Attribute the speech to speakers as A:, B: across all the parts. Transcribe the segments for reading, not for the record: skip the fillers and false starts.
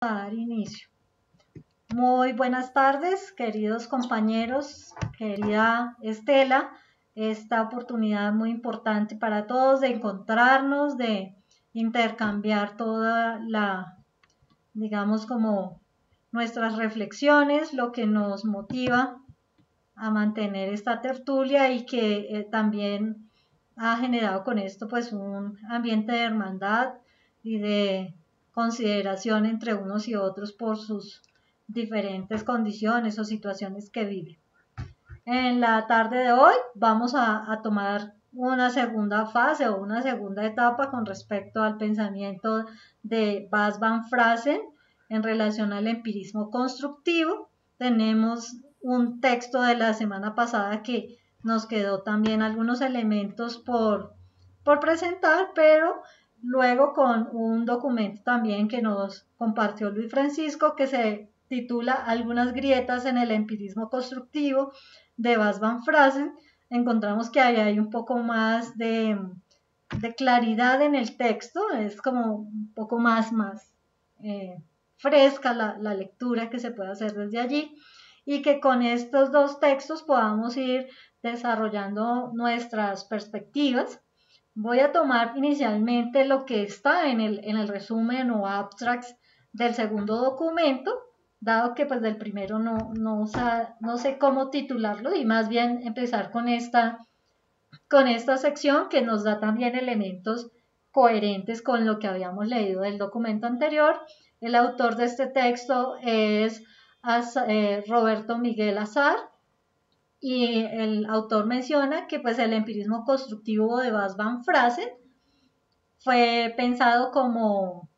A: a dar inicio. Muy buenas tardes, queridos compañeros, querida Estela. Esta oportunidad muy importante para todos de encontrarnos, de intercambiar toda la, digamos, como nuestras reflexiones, lo que nos motiva a mantener esta tertulia y que también ha generado con esto pues un ambiente de hermandad y de consideración entre unos y otros por sus diferentes condiciones o situaciones que viven. En la tarde de hoy vamos a tomar una segunda fase o una segunda etapa con respecto al pensamiento de Bas van Fraassen en relación al empirismo constructivo. Tenemos un texto de la semana pasada que nos quedó también algunos elementos por presentar, pero luego con un documento también que nos compartió Luis Francisco que se titula Algunas grietas en el empirismo constructivo de Bas van Fraassen. Encontramos que ahí hay un poco más de claridad en el texto, es como un poco más fresca la lectura que se puede hacer desde allí y que con estos dos textos podamos ir desarrollando nuestras perspectivas. Voy a tomar inicialmente lo que está en el resumen o abstracts del segundo documento, dado que pues del primero no sé cómo titularlo y más bien empezar con esta sección que nos da también elementos coherentes con lo que habíamos leído del documento anterior. El autor de este texto es Roberto Miguel Azar y el autor menciona que pues el empirismo constructivo de Bas van Fraassen fue pensado como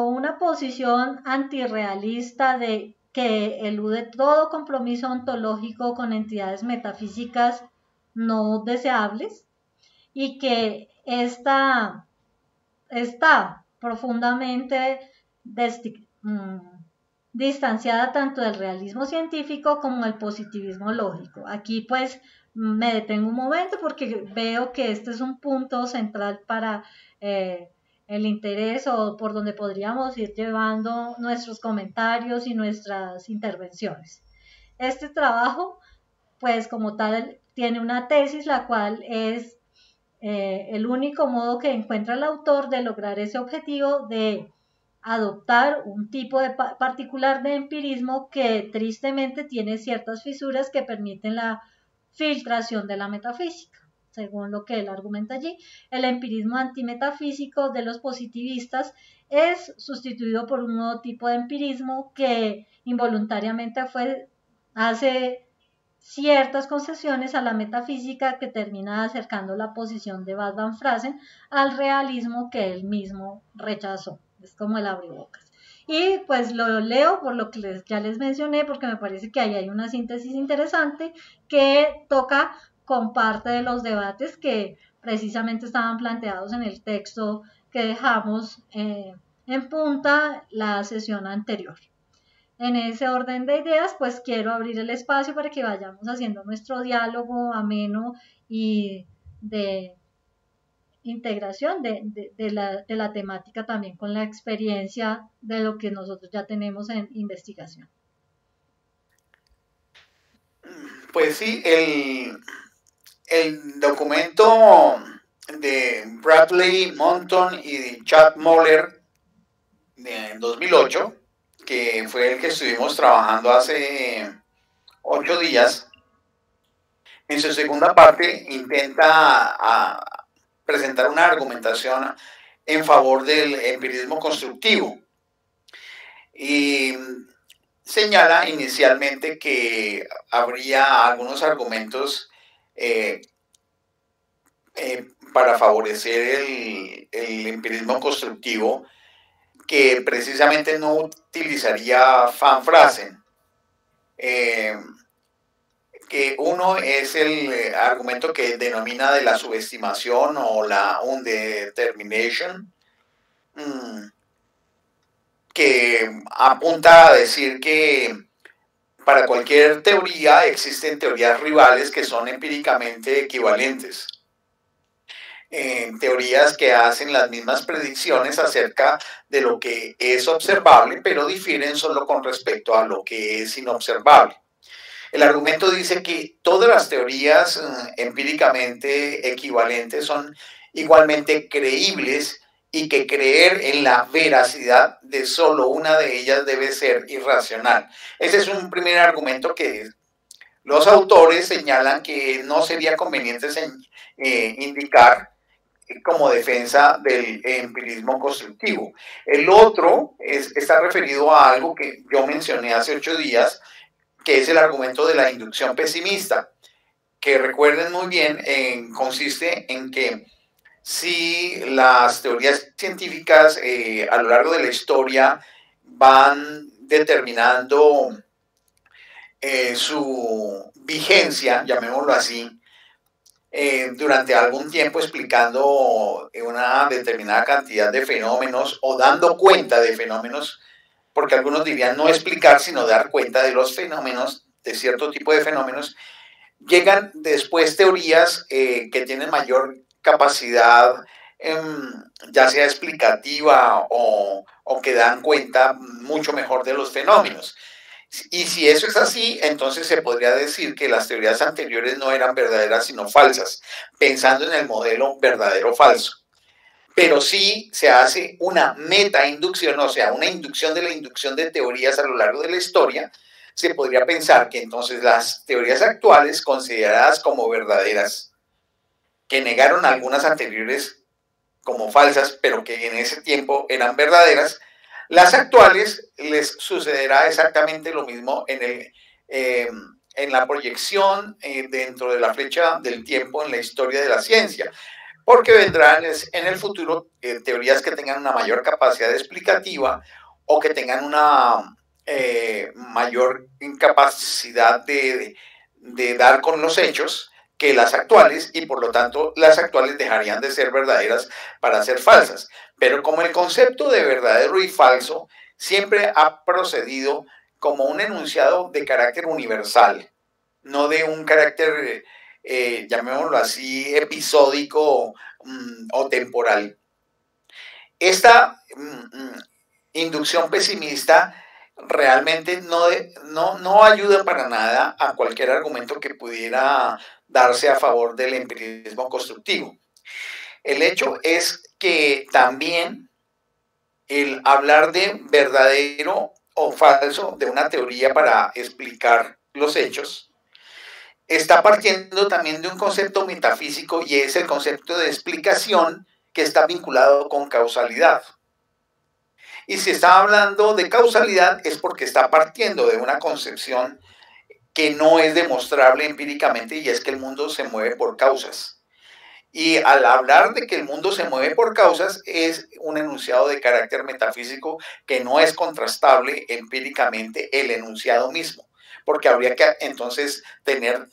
A: una posición antirrealista que elude todo compromiso ontológico con entidades metafísicas no deseables y que está profundamente distanciada tanto del realismo científico como del positivismo lógico. Aquí pues me detengo un momento porque veo que este es un punto central para el interés o por donde podríamos ir llevando nuestros comentarios y nuestras intervenciones. Este trabajo pues como tal tiene una tesis la cual es el único modo que encuentra el autor de lograr ese objetivo de adoptar un tipo de particular de empirismo que tristemente tiene ciertas fisuras que permiten la filtración de la metafísica. Según lo que él argumenta allí, el empirismo antimetafísico de los positivistas es sustituido por un nuevo tipo de empirismo que involuntariamente hace ciertas concesiones a la metafísica que termina acercando la posición de Bas van Fraassen al realismo que él mismo rechazó. Es como el abrebocas. Y pues lo leo por lo que ya les mencioné, porque me parece que ahí hay una síntesis interesante que toca con parte de los debates que precisamente estaban planteados en el texto que dejamos en punta la sesión anterior. En ese orden de ideas, pues quiero abrir el espacio para que vayamos haciendo nuestro diálogo ameno y de integración de la temática también con la experiencia de lo que nosotros ya tenemos en investigación.
B: Pues sí, el documento de Bradley Monton y Chad Moller de 2008, que fue el que estuvimos trabajando hace 8 días, en su segunda parte intenta presentar una argumentación en favor del empirismo constructivo y señala inicialmente que habría algunos argumentos para favorecer el empirismo constructivo que precisamente no utilizaría Van Fraassen. Que uno es el argumento que denomina de la subestimación o la underdetermination, que apunta a decir que para cualquier teoría existen teorías rivales que son empíricamente equivalentes. teorías que hacen las mismas predicciones acerca de lo que es observable, pero difieren solo con respecto a lo que es inobservable. El argumento dice que todas las teorías empíricamente equivalentes son igualmente creíbles y que creer en la veracidad de solo una de ellas debe ser irracional. Ese es un primer argumento que los autores señalan que no sería conveniente indicar como defensa del empirismo constructivo. El otro está referido a algo que yo mencioné hace 8 días, que es el argumento de la inducción pesimista, que recuerden muy bien, consiste en que si las teorías científicas a lo largo de la historia van determinando su vigencia, llamémoslo así, durante algún tiempo explicando una determinada cantidad de fenómenos o dando cuenta de fenómenos, porque algunos dirían no explicar, sino dar cuenta de los fenómenos, de cierto tipo de fenómenos, llegan después teorías que tienen mayor capacidad, ya sea explicativa o que dan cuenta mucho mejor de los fenómenos. Y si eso es así, entonces se podría decir que las teorías anteriores no eran verdaderas sino falsas, pensando en el modelo verdadero-falso. Pero sí se hace una meta-inducción, o sea, una inducción de la inducción de teorías a lo largo de la historia. Se podría pensar que entonces las teorías actuales, consideradas como verdaderas, que negaron algunas anteriores como falsas, pero que en ese tiempo eran verdaderas, las actuales les sucederá exactamente lo mismo en la proyección dentro de la flecha del tiempo en la historia de la ciencia, porque vendrán en el futuro teorías que tengan una mayor capacidad explicativa o que tengan una mayor incapacidad de dar con los hechos que las actuales, y por lo tanto las actuales dejarían de ser verdaderas para ser falsas. Pero como el concepto de verdadero y falso siempre ha procedido como un enunciado de carácter universal, no de un carácter, llamémoslo así, episódico o temporal. Esta inducción pesimista realmente no ayuda para nada a cualquier argumento que pudiera darse a favor del empirismo constructivo. El hecho es que también el hablar de verdadero o falso de una teoría para explicar los hechos está partiendo también de un concepto metafísico, y es el concepto de explicación, que está vinculado con causalidad. Y si está hablando de causalidad es porque está partiendo de una concepción que no es demostrable empíricamente, y es que el mundo se mueve por causas. Y al hablar de que el mundo se mueve por causas, es un enunciado de carácter metafísico que no es contrastable empíricamente el enunciado mismo, porque habría que entonces tener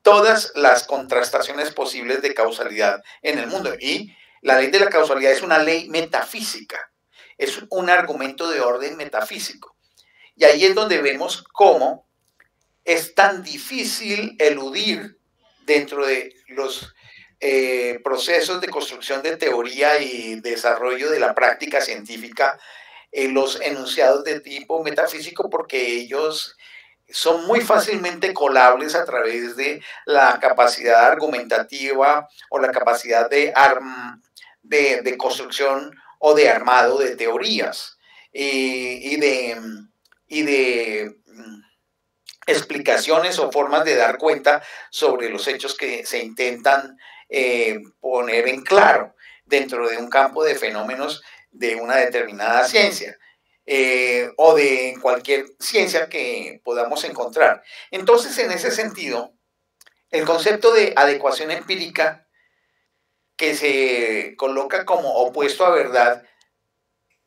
B: todas las contrastaciones posibles de causalidad en el mundo. Y la ley de la causalidad es una ley metafísica, es un argumento de orden metafísico. Y ahí es donde vemos cómo es tan difícil eludir dentro de los procesos de construcción de teoría y desarrollo de la práctica científica los enunciados de tipo metafísico, porque ellos son muy fácilmente colables a través de la capacidad argumentativa o la capacidad de construcción o de armado de teorías y de explicaciones o formas de dar cuenta sobre los hechos que se intentan poner en claro dentro de un campo de fenómenos de una determinada ciencia. O de cualquier ciencia que podamos encontrar. Entonces, en ese sentido, el concepto de adecuación empírica, que se coloca como opuesto a verdad,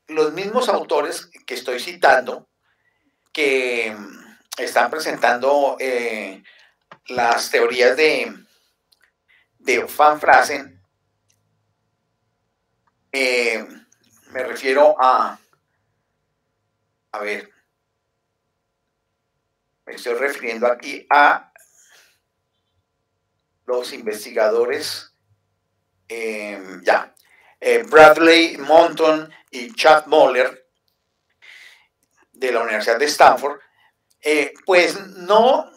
B: los mismos autores que estoy citando, que están presentando las teorías de Van Fraassen, me refiero a ver, me estoy refiriendo aquí a los investigadores Bradley Monton y Chad Moller de la Universidad de Stanford, pues no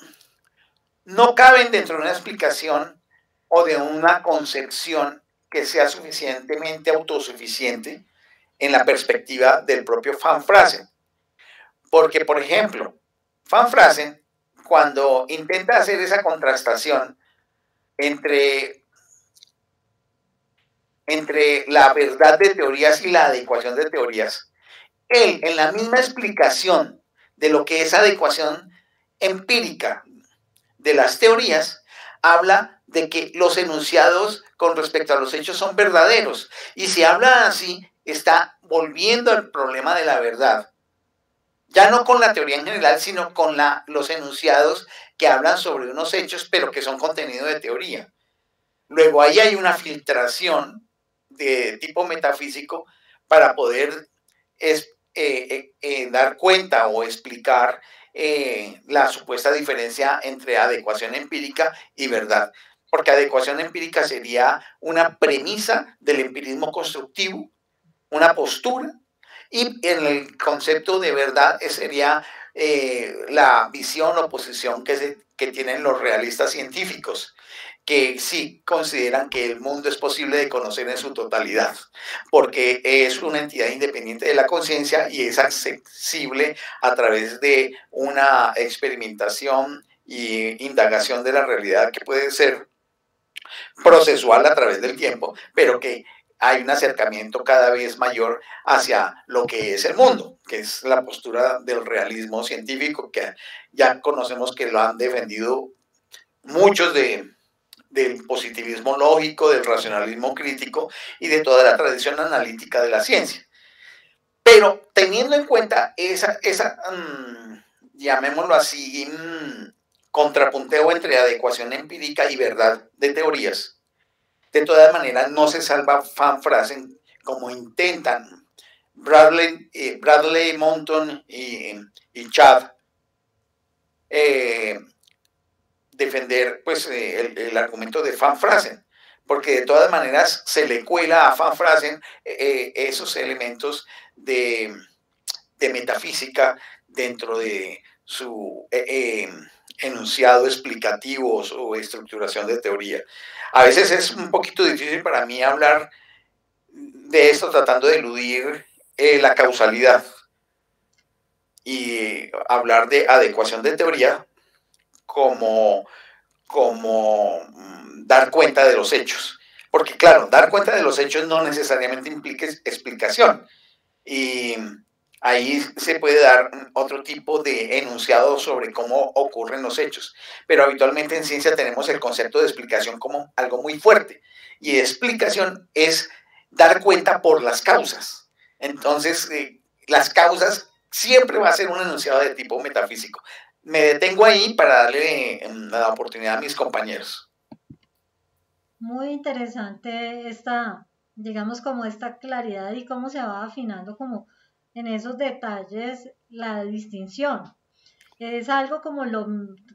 B: caben dentro de una explicación o de una concepción que sea suficientemente autosuficiente en la perspectiva del propio Van Fraasen. Porque, por ejemplo, Van Fraasen, cuando intenta hacer esa contrastación entre la verdad de teorías y la adecuación de teorías, él, en la misma explicación de lo que es adecuación empírica de las teorías, habla de que los enunciados con respecto a los hechos son verdaderos. Y si habla así, está volviendo al problema de la verdad. Ya no con la teoría en general, sino con los enunciados que hablan sobre unos hechos, pero que son contenido de teoría. Luego ahí hay una filtración de tipo metafísico para poder dar cuenta o explicar la supuesta diferencia entre adecuación empírica y verdad. Porque adecuación empírica sería una premisa del empirismo constructivo, una postura, y en el concepto de verdad sería la visión o posición que tienen los realistas científicos, que sí consideran que el mundo es posible de conocer en su totalidad, porque es una entidad independiente de la conciencia y es accesible a través de una experimentación y indagación de la realidad que puede ser procesual a través del tiempo, pero que hay un acercamiento cada vez mayor hacia lo que es el mundo, que es la postura del realismo científico, que ya conocemos que lo han defendido muchos del positivismo lógico, del racionalismo crítico y de toda la tradición analítica de la ciencia. Pero teniendo en cuenta esa llamémoslo así, contrapunteo entre adecuación empírica y verdad de teorías, de todas maneras no se salva Van Fraasen como intentan Bradley Monton y Chad defender pues el argumento de Van Fraasen, porque de todas maneras se le cuela a Van Fraasen esos elementos de metafísica dentro de su enunciado explicativo o estructuración de teoría. A veces es un poquito difícil para mí hablar de esto tratando de eludir la causalidad y hablar de adecuación de teoría como dar cuenta de los hechos. Porque claro, dar cuenta de los hechos no necesariamente implica explicación. Y ahí se puede dar otro tipo de enunciado sobre cómo ocurren los hechos. Pero habitualmente en ciencia tenemos el concepto de explicación como algo muy fuerte. Y explicación es dar cuenta por las causas. Entonces, las causas siempre va a ser un enunciado de tipo metafísico. Me detengo ahí para darle la oportunidad a mis compañeros.
A: Muy interesante esta, digamos, como esta claridad y cómo se va afinando como en esos detalles la distinción. Es algo como lo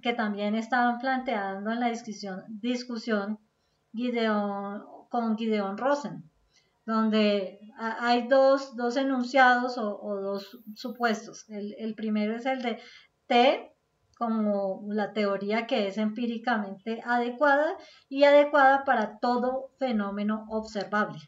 A: que también estaban planteando en la discusión con Gideon Rosen, donde hay dos enunciados o dos supuestos. El primero es el de T como la teoría que es empíricamente adecuada y adecuada para todo fenómeno observable.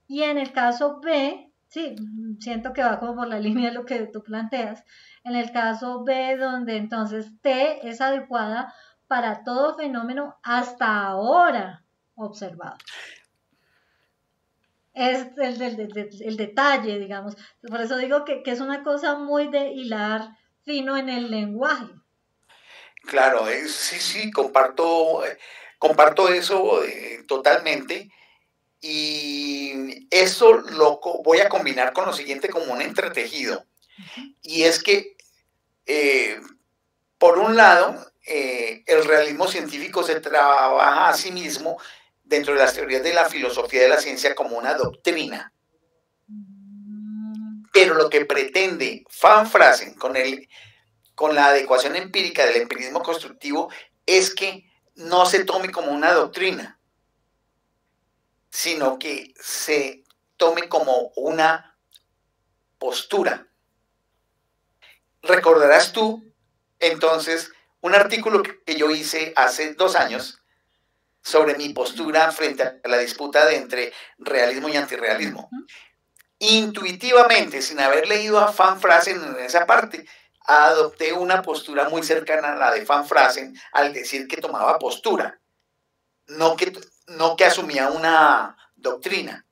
A: Y en el caso B, sí, siento que va como por la línea de lo que tú planteas, en el caso B donde entonces T es adecuada para todo fenómeno hasta ahora observado. Es el detalle, digamos. Por eso digo que es una cosa muy de hilar fino en el lenguaje.
B: Claro, sí, comparto eso totalmente. Y eso lo voy a combinar con lo siguiente como un entretejido. Y es que, por un lado, el realismo científico se trabaja a sí mismo dentro de las teorías de la filosofía de la ciencia como una doctrina. Pero lo que pretende Van Fraasen con la adecuación empírica del empirismo constructivo es que no se tome como una doctrina, sino que se tome como una postura. Recordarás tú, entonces, un artículo que yo hice hace 2 años sobre mi postura frente a la disputa entre realismo y antirrealismo. Intuitivamente, sin haber leído a Van Frasen en esa parte, adopté una postura muy cercana a la de Van Frasen al decir que tomaba postura, no que asumía una doctrina.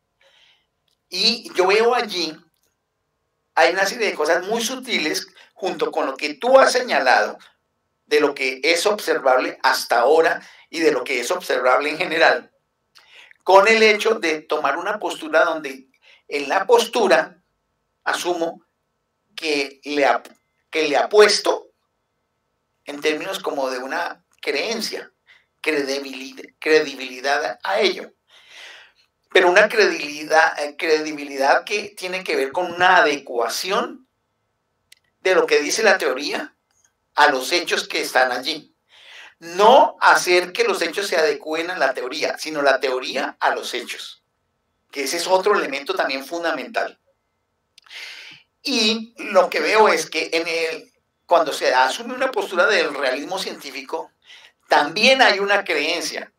B: Y yo veo allí, hay una serie de cosas muy sutiles junto con lo que tú has señalado, de lo que es observable hasta ahora y de lo que es observable en general, con el hecho de tomar una postura donde en la postura asumo que le apuesto en términos como de una creencia, credibilidad a ello. Pero una credibilidad que tiene que ver con una adecuación de lo que dice la teoría a los hechos que están allí. No hacer que los hechos se adecúen a la teoría, sino la teoría a los hechos, que ese es otro elemento también fundamental. Y lo que veo es que cuando se asume una postura del realismo científico, también hay una creencia,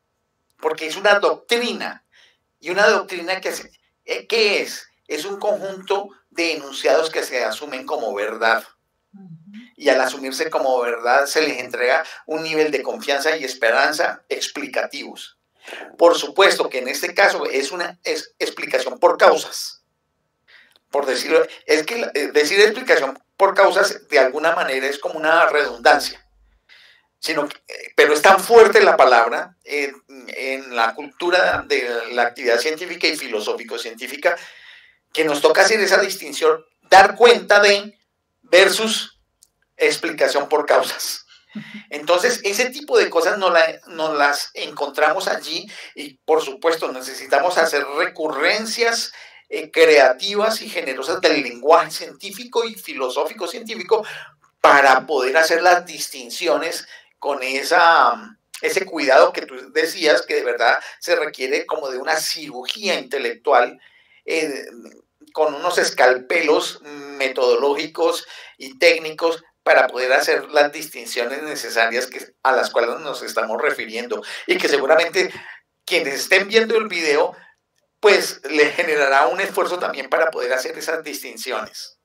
B: porque es una doctrina, y una doctrina ¿qué es? Es un conjunto de enunciados que se asumen como verdad. Y al asumirse como verdad se les entrega un nivel de confianza y esperanza explicativos. Por supuesto que en este caso es explicación por causas. Por decirlo, es que decir explicación por causas de alguna manera es como una redundancia. Pero es tan fuerte la palabra en la cultura de la actividad científica y filosófico-científica que nos toca hacer esa distinción, dar cuenta de versus explicación por causas. Entonces, ese tipo de cosas no las encontramos allí y, por supuesto, necesitamos hacer recurrencias creativas y generosas del lenguaje científico y filosófico-científico para poder hacer las distinciones con ese cuidado que tú decías que de verdad se requiere como de una cirugía intelectual con unos escalpelos metodológicos y técnicos para poder hacer las distinciones necesarias a las cuales nos estamos refiriendo y que seguramente quienes estén viendo el video pues le generará un esfuerzo también para poder hacer esas distinciones.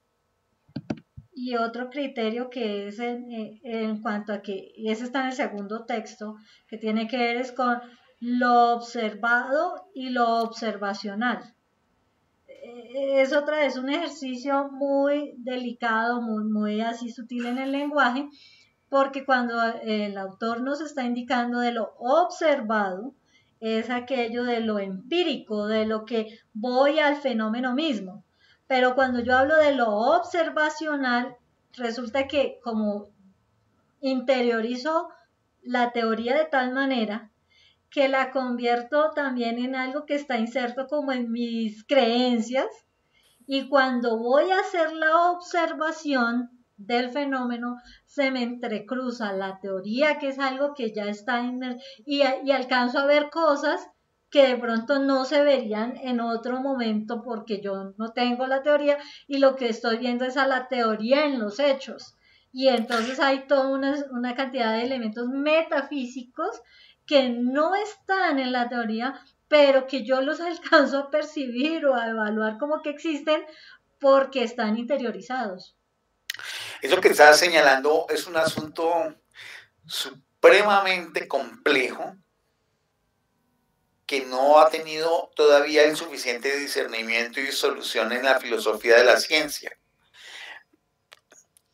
A: Y otro criterio que es en cuanto a que, y ese está en el segundo texto, que tiene que ver es con lo observado y lo observacional. Es un ejercicio muy delicado, muy así sutil en el lenguaje, porque cuando el autor nos está indicando de lo observado, es aquello de lo empírico, de lo que voy al fenómeno mismo. Pero cuando yo hablo de lo observacional, resulta que como interiorizo la teoría de tal manera que la convierto también en algo que está inserto como en mis creencias, y cuando voy a hacer la observación del fenómeno se me entrecruza la teoría, que es algo que ya está y alcanzo a ver cosas que de pronto no se verían en otro momento porque yo no tengo la teoría y lo que estoy viendo es a la teoría en los hechos. Y entonces hay toda una cantidad de elementos metafísicos que no están en la teoría, pero que yo los alcanzo a percibir o a evaluar como que existen porque están interiorizados.
B: Eso que estás señalando es un asunto supremamente complejo que no ha tenido todavía el suficiente discernimiento y solución en la filosofía de la ciencia,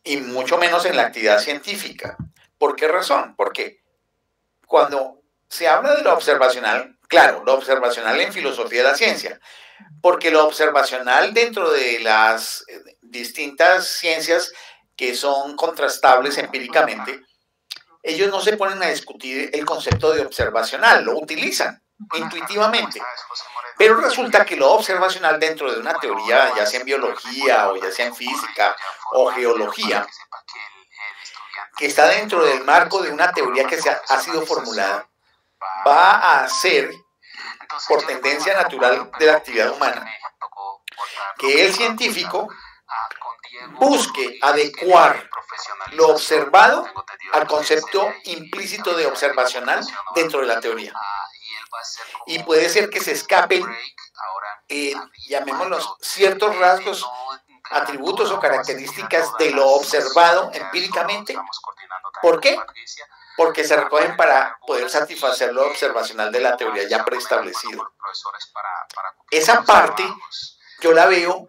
B: y mucho menos en la actividad científica. ¿Por qué razón? Porque cuando se habla de lo observacional, claro, lo observacional en filosofía de la ciencia, porque lo observacional dentro de las distintas ciencias que son contrastables empíricamente, ellos no se ponen a discutir el concepto de observacional, lo utilizan intuitivamente. Pero resulta que lo observacional dentro de una teoría, ya sea en biología o ya sea en física o geología, que está dentro del marco de una teoría que ha sido formulada, va a hacer por tendencia natural de la actividad humana, que el científico busque adecuar lo observado al concepto implícito de observacional dentro de la teoría. Y puede ser que se escapen, llamémoslos, ciertos rasgos, atributos o características de lo observado empíricamente. ¿Por qué? Porque se recogen para poder satisfacer lo observacional de la teoría ya preestablecido. Esa parte yo la veo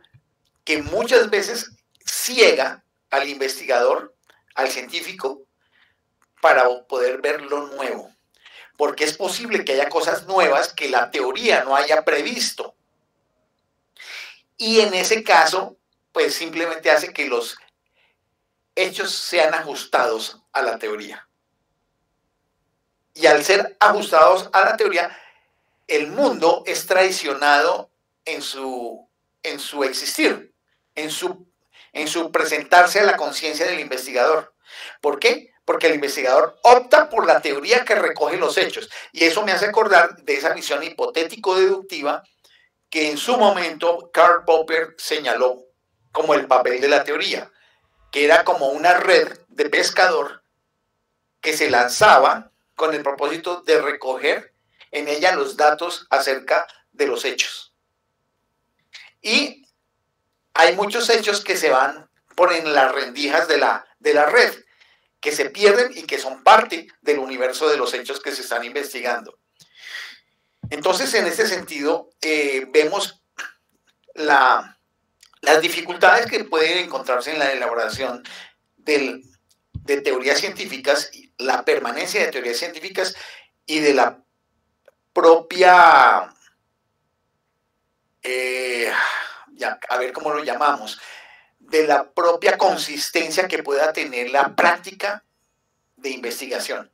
B: que muchas veces ciega al investigador, al científico, para poder ver lo nuevo. Porque es posible que haya cosas nuevas que la teoría no haya previsto. Y en ese caso, pues simplemente hace que los hechos sean ajustados a la teoría. Y al ser ajustados a la teoría, el mundo es traicionado en su existir, en su presentarse a la conciencia del investigador. ¿Por qué? Porque el investigador opta por la teoría que recoge los hechos. Y eso me hace acordar de esa visión hipotético-deductiva que en su momento Karl Popper señaló como el papel de la teoría, que era como una red de pescador que se lanzaba con el propósito de recoger en ella los datos acerca de los hechos. Y hay muchos hechos que se van por en las rendijas de la red, que se pierden y que son parte del universo de los hechos que se están investigando. Entonces, en este sentido, vemos las dificultades que pueden encontrarse en la elaboración de teorías científicas, la permanencia de teorías científicas y de la propia, a ver cómo lo llamamos, de la propia consistencia que pueda tener la práctica de investigación.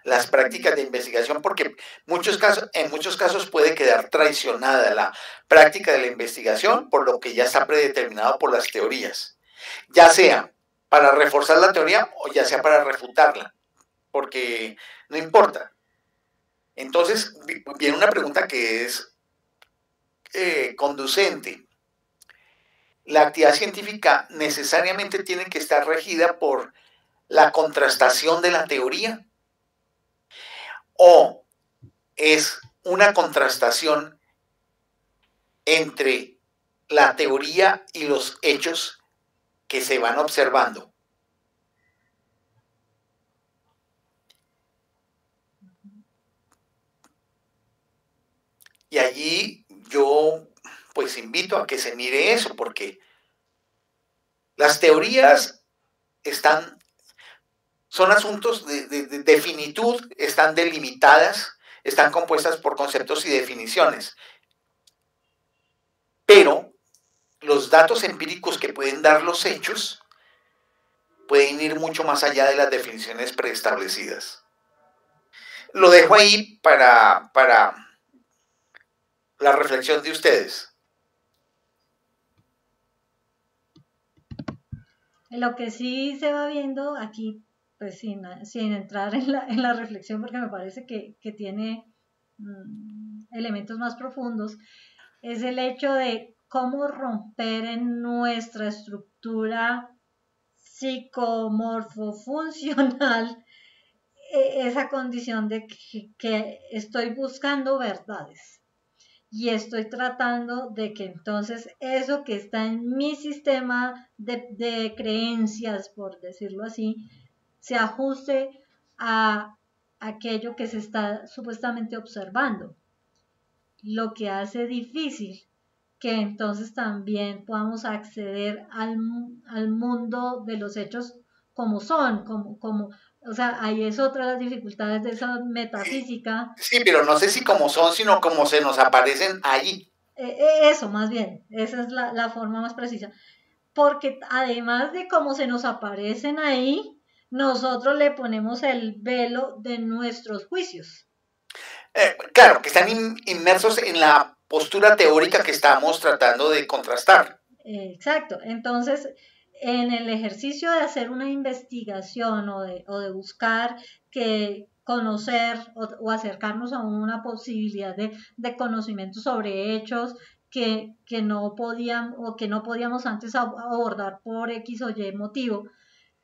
B: Las prácticas de investigación, porque en muchos casos puede quedar traicionada la práctica de la investigación por lo que ya está predeterminado por las teorías, ya sea para reforzar la teoría o ya sea para refutarla, porque no importa. Entonces viene una pregunta que es conducente. La actividad científica necesariamente tiene que estar regida por la contrastación de la teoría, o es una contrastación entre la teoría y los hechos que se van observando. Y allí yo pues invito a que se mire eso, porque las teorías son asuntos de finitud, están delimitadas, están compuestas por conceptos y definiciones. Pero los datos empíricos que pueden dar los hechos pueden ir mucho más allá de las definiciones preestablecidas. Lo dejo ahí para la reflexión de ustedes.
A: Lo que sí se va viendo aquí, pues sin entrar en la reflexión, porque me parece que tiene elementos más profundos, es el hecho de cómo romper en nuestra estructura psicomorfofuncional esa condición de que estoy buscando verdades. Y estoy tratando de que entonces eso que está en mi sistema de creencias, por decirlo así, se ajuste a aquello que se está supuestamente observando. Lo que hace difícil que entonces también podamos acceder al mundo de los hechos como son, o sea, ahí es otra de las dificultades de esa metafísica.
B: Sí, pero no sé si como son, sino como se nos aparecen ahí.
A: Eso, más bien, esa es la forma más precisa. Porque además de cómo se nos aparecen ahí, nosotros le ponemos el velo de nuestros juicios.
B: Claro, que están inmersos en la postura teórica que estamos tratando de contrastar.
A: Exacto, entonces en el ejercicio de hacer una investigación o de buscar que conocer o acercarnos a una posibilidad de conocimiento sobre hechos que no podíamos o que no podíamos antes abordar por X o Y motivo,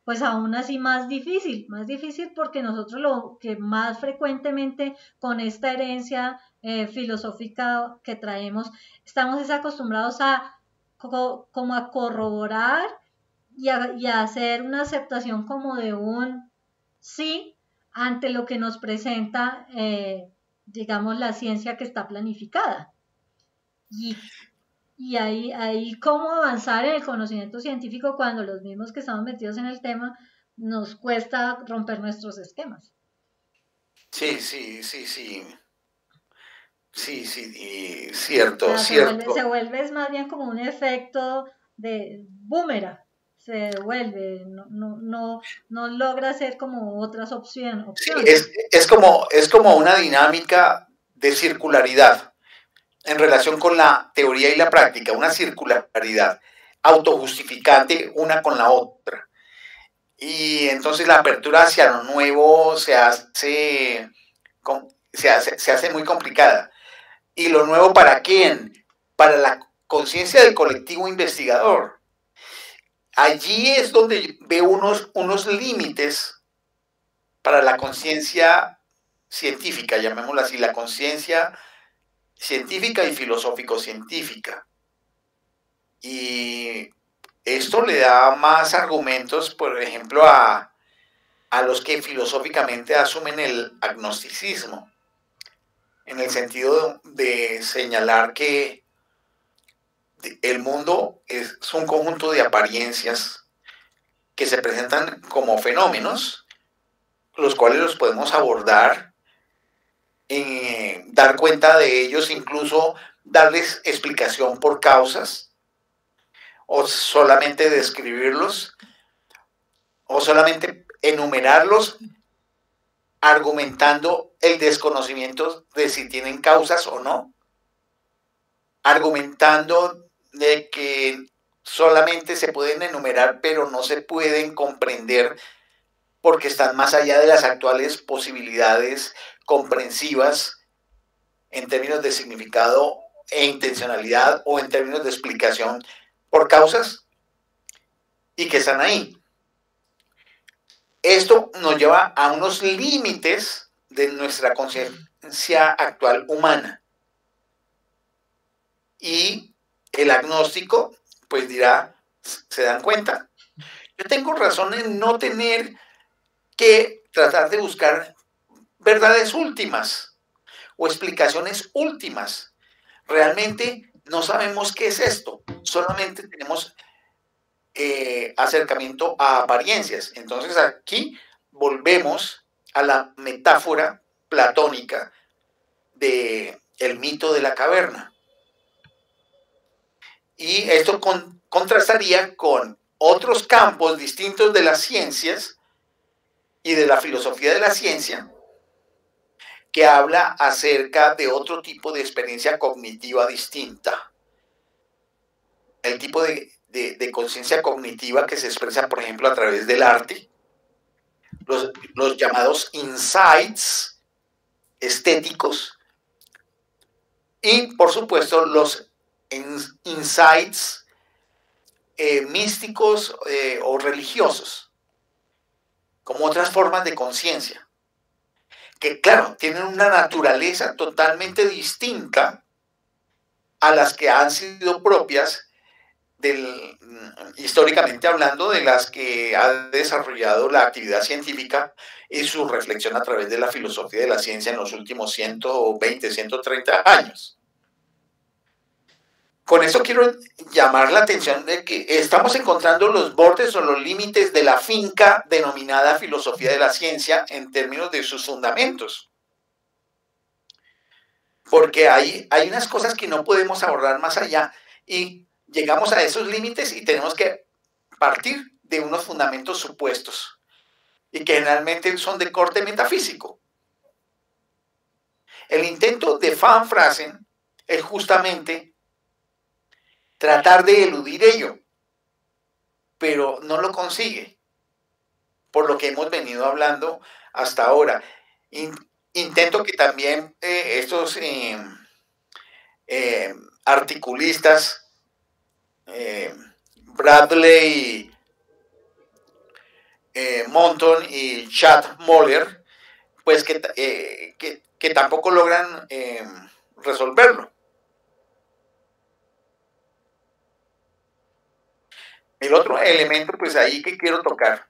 A: pues aún así más difícil porque nosotros lo que más frecuentemente con esta herencia filosófica que traemos, estamos acostumbrados a como a corroborar y a hacer una aceptación como de un sí ante lo que nos presenta, digamos, la ciencia que está planificada. Y, y ahí cómo avanzar en el conocimiento científico cuando los mismos que estamos metidos en el tema nos cuesta romper nuestros esquemas.
B: Sí, sí, sí, sí. Sí, sí,
A: O
B: cierto,
A: sea, se
B: cierto.
A: vuelve es más bien como un efecto de boomerang, se devuelve, no logra ser como otras
B: Sí,
A: opciones.
B: es como una dinámica de circularidad en relación con la teoría y la práctica, una circularidad autojustificante una con la otra. Y entonces la apertura hacia lo nuevo se hace muy complicada. ¿Y lo nuevo para quién? Para la conciencia del colectivo investigador. Allí es donde veo unos límites para la conciencia científica, llamémosla así, la conciencia científica y filosófico-científica. Y esto le da más argumentos, por ejemplo, a los que filosóficamente asumen el agnosticismo, en el sentido de señalar que el mundo es un conjunto de apariencias que se presentan como fenómenos, los cuales los podemos abordar, dar cuenta de ellos, incluso darles explicación por causas, o solamente describirlos, o solamente enumerarlos, argumentando el desconocimiento de si tienen causas o no, argumentando de que solamente se pueden enumerar, pero no se pueden comprender porque están más allá de las actuales posibilidades comprensivas en términos de significado e intencionalidad o en términos de explicación por causas y que están ahí. Esto nos lleva a unos límites de nuestra conciencia actual humana. Y el agnóstico, pues dirá, ¿se dan cuenta? Yo tengo razón en no tener que tratar de buscar verdades últimas o explicaciones últimas. Realmente no sabemos qué es esto, solamente tenemos acercamiento a apariencias. Entonces aquí volvemos a la metáfora platónica de el mito de la caverna. Y esto contrastaría con otros campos distintos de las ciencias y de la filosofía de la ciencia, que habla acerca de otro tipo de experiencia cognitiva distinta. El tipo de conciencia cognitiva que se expresa, por ejemplo, a través del arte, los llamados insights estéticos y, por supuesto, los insights místicos o religiosos, como otras formas de conciencia, que, claro, tienen una naturaleza totalmente distinta a las que han sido propias históricamente hablando, de las que ha desarrollado la actividad científica y su reflexión a través de la filosofía de la ciencia en los últimos 120, 130 años. Con esto quiero llamar la atención de que estamos encontrando los bordes o los límites de la finca denominada filosofía de la ciencia en términos de sus fundamentos. Porque hay unas cosas que no podemos abordar más allá y llegamos a esos límites y tenemos que partir de unos fundamentos supuestos y que generalmente son de corte metafísico. El intento de Van Fraassen es justamente tratar de eludir ello, pero no lo consigue, por lo que hemos venido hablando hasta ahora. Intento que también estos articulistas, Bradley Monton y Chad Moller, pues que tampoco logran resolverlo. El otro elemento, pues ahí que quiero tocar,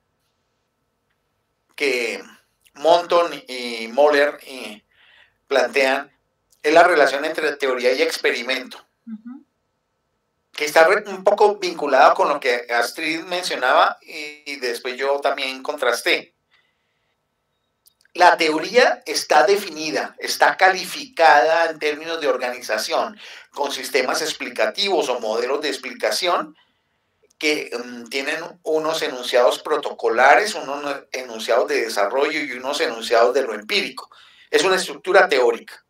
B: que Monton y Moller plantean, es la relación entre teoría y experimento, que está un poco vinculado con lo que Astrid mencionaba y después yo también contrasté. La teoría está definida, está calificada en términos de organización, con sistemas explicativos o modelos de explicación que tienen unos enunciados protocolares, unos enunciados de desarrollo y unos enunciados de lo empírico. Es una estructura teórica.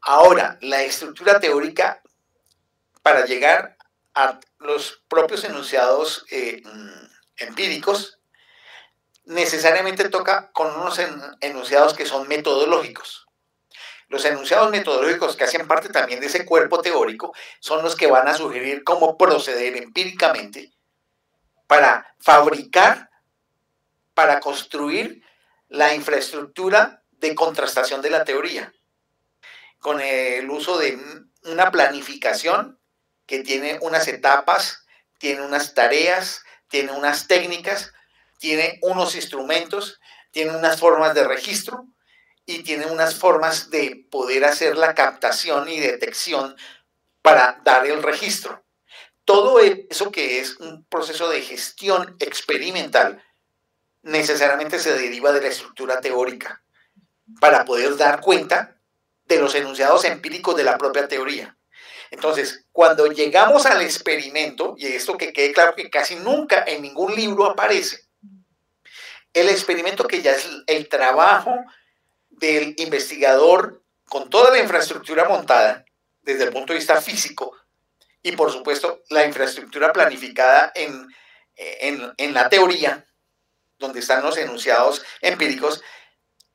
B: Ahora, la estructura teórica, para llegar a los propios enunciados empíricos, necesariamente toca con unos enunciados que son metodológicos. Los enunciados metodológicos, que hacen parte también de ese cuerpo teórico, son los que van a sugerir cómo proceder empíricamente para fabricar, para construir la infraestructura de contrastación de la teoría, con el uso de una planificación que tiene unas etapas, tiene unas tareas, tiene unas técnicas, tiene unos instrumentos, tiene unas formas de registro y tiene unas formas de poder hacer la captación y detección para dar el registro. Todo eso que es un proceso de gestión experimental necesariamente se deriva de la estructura teórica para poder dar cuenta de los enunciados empíricos de la propia teoría. Entonces, cuando llegamos al experimento, y esto que quede claro que casi nunca en ningún libro aparece, el experimento, que ya es el trabajo del investigador con toda la infraestructura montada desde el punto de vista físico y por supuesto la infraestructura planificada en la teoría, donde están los enunciados empíricos,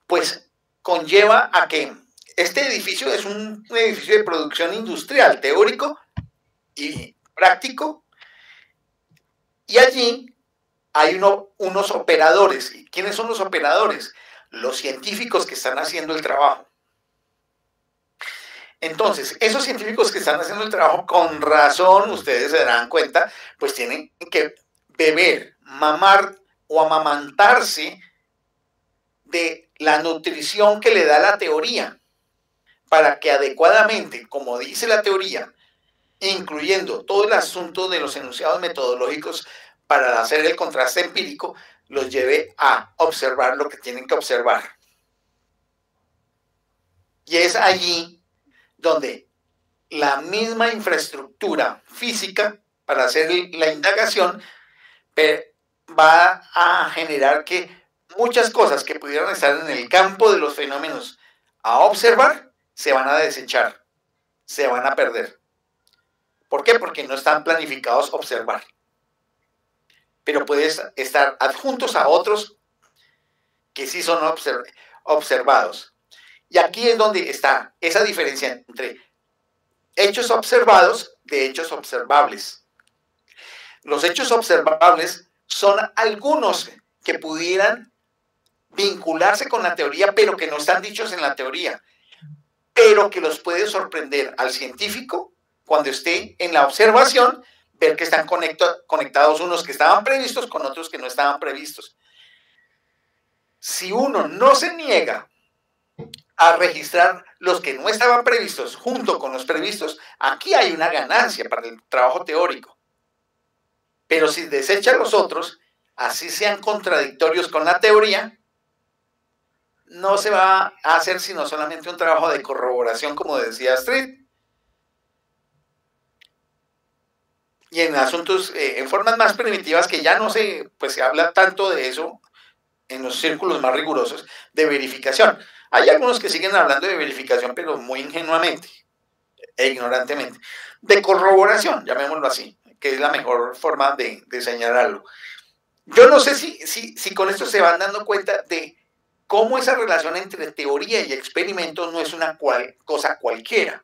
B: pues conlleva a que este edificio es un edificio de producción industrial, teórico y práctico, y allí hay unos operadores. ¿Quiénes son los operadores? Los científicos que están haciendo el trabajo. Entonces, esos científicos que están haciendo el trabajo, con razón, ustedes se darán cuenta, pues tienen que beber, mamar o amamantarse de la nutrición que le da la teoría, para que adecuadamente, como dice la teoría, incluyendo todo el asunto de los enunciados metodológicos para hacer el contraste empírico, los lleve a observar lo que tienen que observar. Y es allí donde la misma infraestructura física para hacer la indagación va a generar que muchas cosas que pudieran estar en el campo de los fenómenos a observar se van a desechar, se van a perder. ¿Por qué? Porque no están planificados observar. Pero pueden estar adjuntos a otros que sí son observados. Y aquí es donde está esa diferencia entre hechos observados de hechos observables. Los hechos observables son algunos que pudieran vincularse con la teoría, pero que no están dichos en la teoría, pero que los puede sorprender al científico cuando esté en la observación, ver que están conectados unos que estaban previstos con otros que no estaban previstos. Si uno no se niega a registrar los que no estaban previstos junto con los previstos, aquí hay una ganancia para el trabajo teórico. Pero si desecha los otros, así sean contradictorios con la teoría, no se va a hacer sino solamente un trabajo de corroboración, como decía Astrid. Y en asuntos, en formas más primitivas, que ya no se habla tanto de eso en los círculos más rigurosos, de verificación. Hay algunos que siguen hablando de verificación, pero muy ingenuamente e ignorantemente. De corroboración, llamémoslo así, que es la mejor forma de señalarlo. Yo no sé si con esto se van dando cuenta de cómo esa relación entre teoría y experimento no es una cosa cualquiera.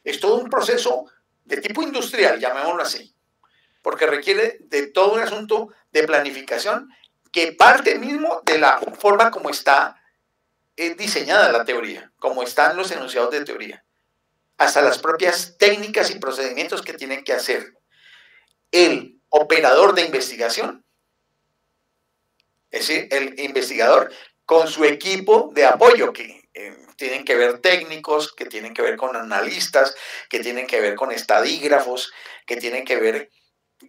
B: Es todo un proceso de tipo industrial, llamémoslo así, porque requiere de todo un asunto de planificación que parte mismo de la forma como está diseñada la teoría, como están los enunciados de teoría, hasta las propias técnicas y procedimientos que tienen que hacer el operador de investigación, es decir, el investigador con su equipo de apoyo, que tienen que ver técnicos, que tienen que ver con analistas, que tienen que ver con estadígrafos, que tienen que ver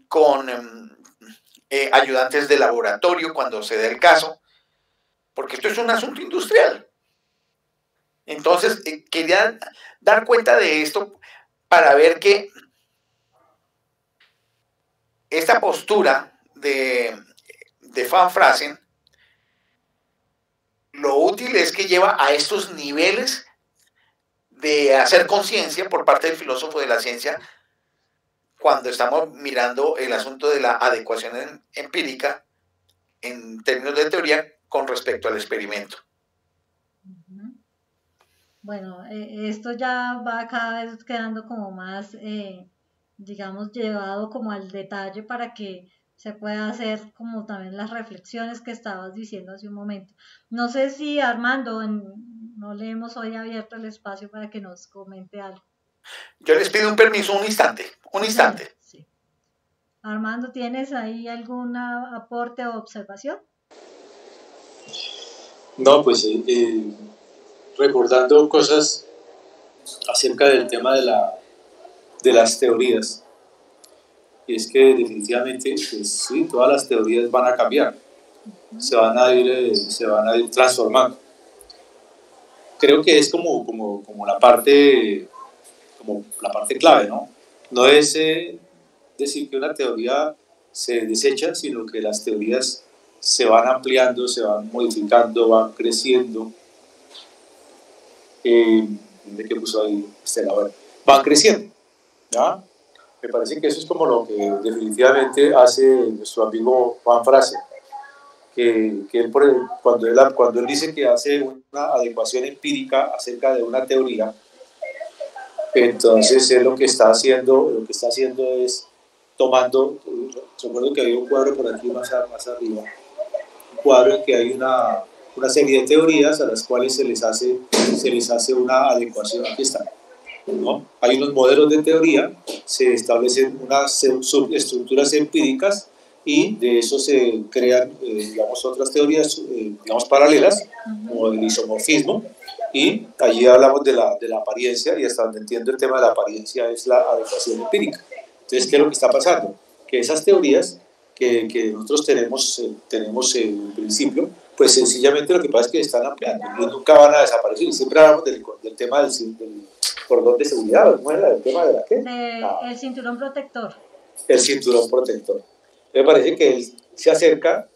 B: con ayudantes de laboratorio cuando se dé el caso, porque esto es un asunto industrial. Entonces, quería dar cuenta de esto para ver que esta postura de Van Fraassen, lo útil es que lleva a estos niveles de hacer conciencia por parte del filósofo de la ciencia cuando estamos mirando el asunto de la adecuación empírica en términos de teoría con respecto al experimento.
A: Bueno, esto ya va cada vez quedando como más, digamos, llevado como al detalle para que se pueda hacer como también las reflexiones que estabas diciendo hace un momento. No sé si Armando, no le hemos hoy abierto el espacio para que nos comente algo.
B: Yo les pido un permiso, un instante.
A: Sí. Armando, ¿tienes ahí algún aporte o observación?
C: No, pues recordando cosas acerca del tema de las teorías. Y es que definitivamente, pues, sí, todas las teorías van a cambiar, se van a ir transformando. Creo que es como la parte clave, ¿no? No es decir que una teoría se desecha, sino que las teorías se van ampliando, se van modificando, van creciendo. ¿De qué puso ahí Estela? Bueno, van creciendo, ¿ya? Me parece que eso es como lo que definitivamente hace nuestro amigo Van Fraassen, que él, cuando él dice que hace una adecuación empírica acerca de una teoría, entonces él lo que está haciendo es tomando, recuerdo que había un cuadro por aquí más arriba, un cuadro en que hay una serie de teorías a las cuales se les hace una adecuación. Aquí está, ¿no? Hay unos modelos de teoría, se establecen unas subestructuras empíricas y de eso se crean, digamos, otras teorías, digamos, paralelas, como el isomorfismo, y allí hablamos de la apariencia, y hasta donde entiendo el tema de la apariencia es la adecuación empírica. Entonces, ¿qué es lo que está pasando? Que esas teorías que nosotros tenemos en principio, pues sencillamente lo que pasa es que están ampliando y nunca van a desaparecer. Y siempre hablamos del tema del cordón de seguridad, ¿cómo era? ¿El tema de la qué?
A: El cinturón protector.
C: El cinturón protector. Me parece que él se acerca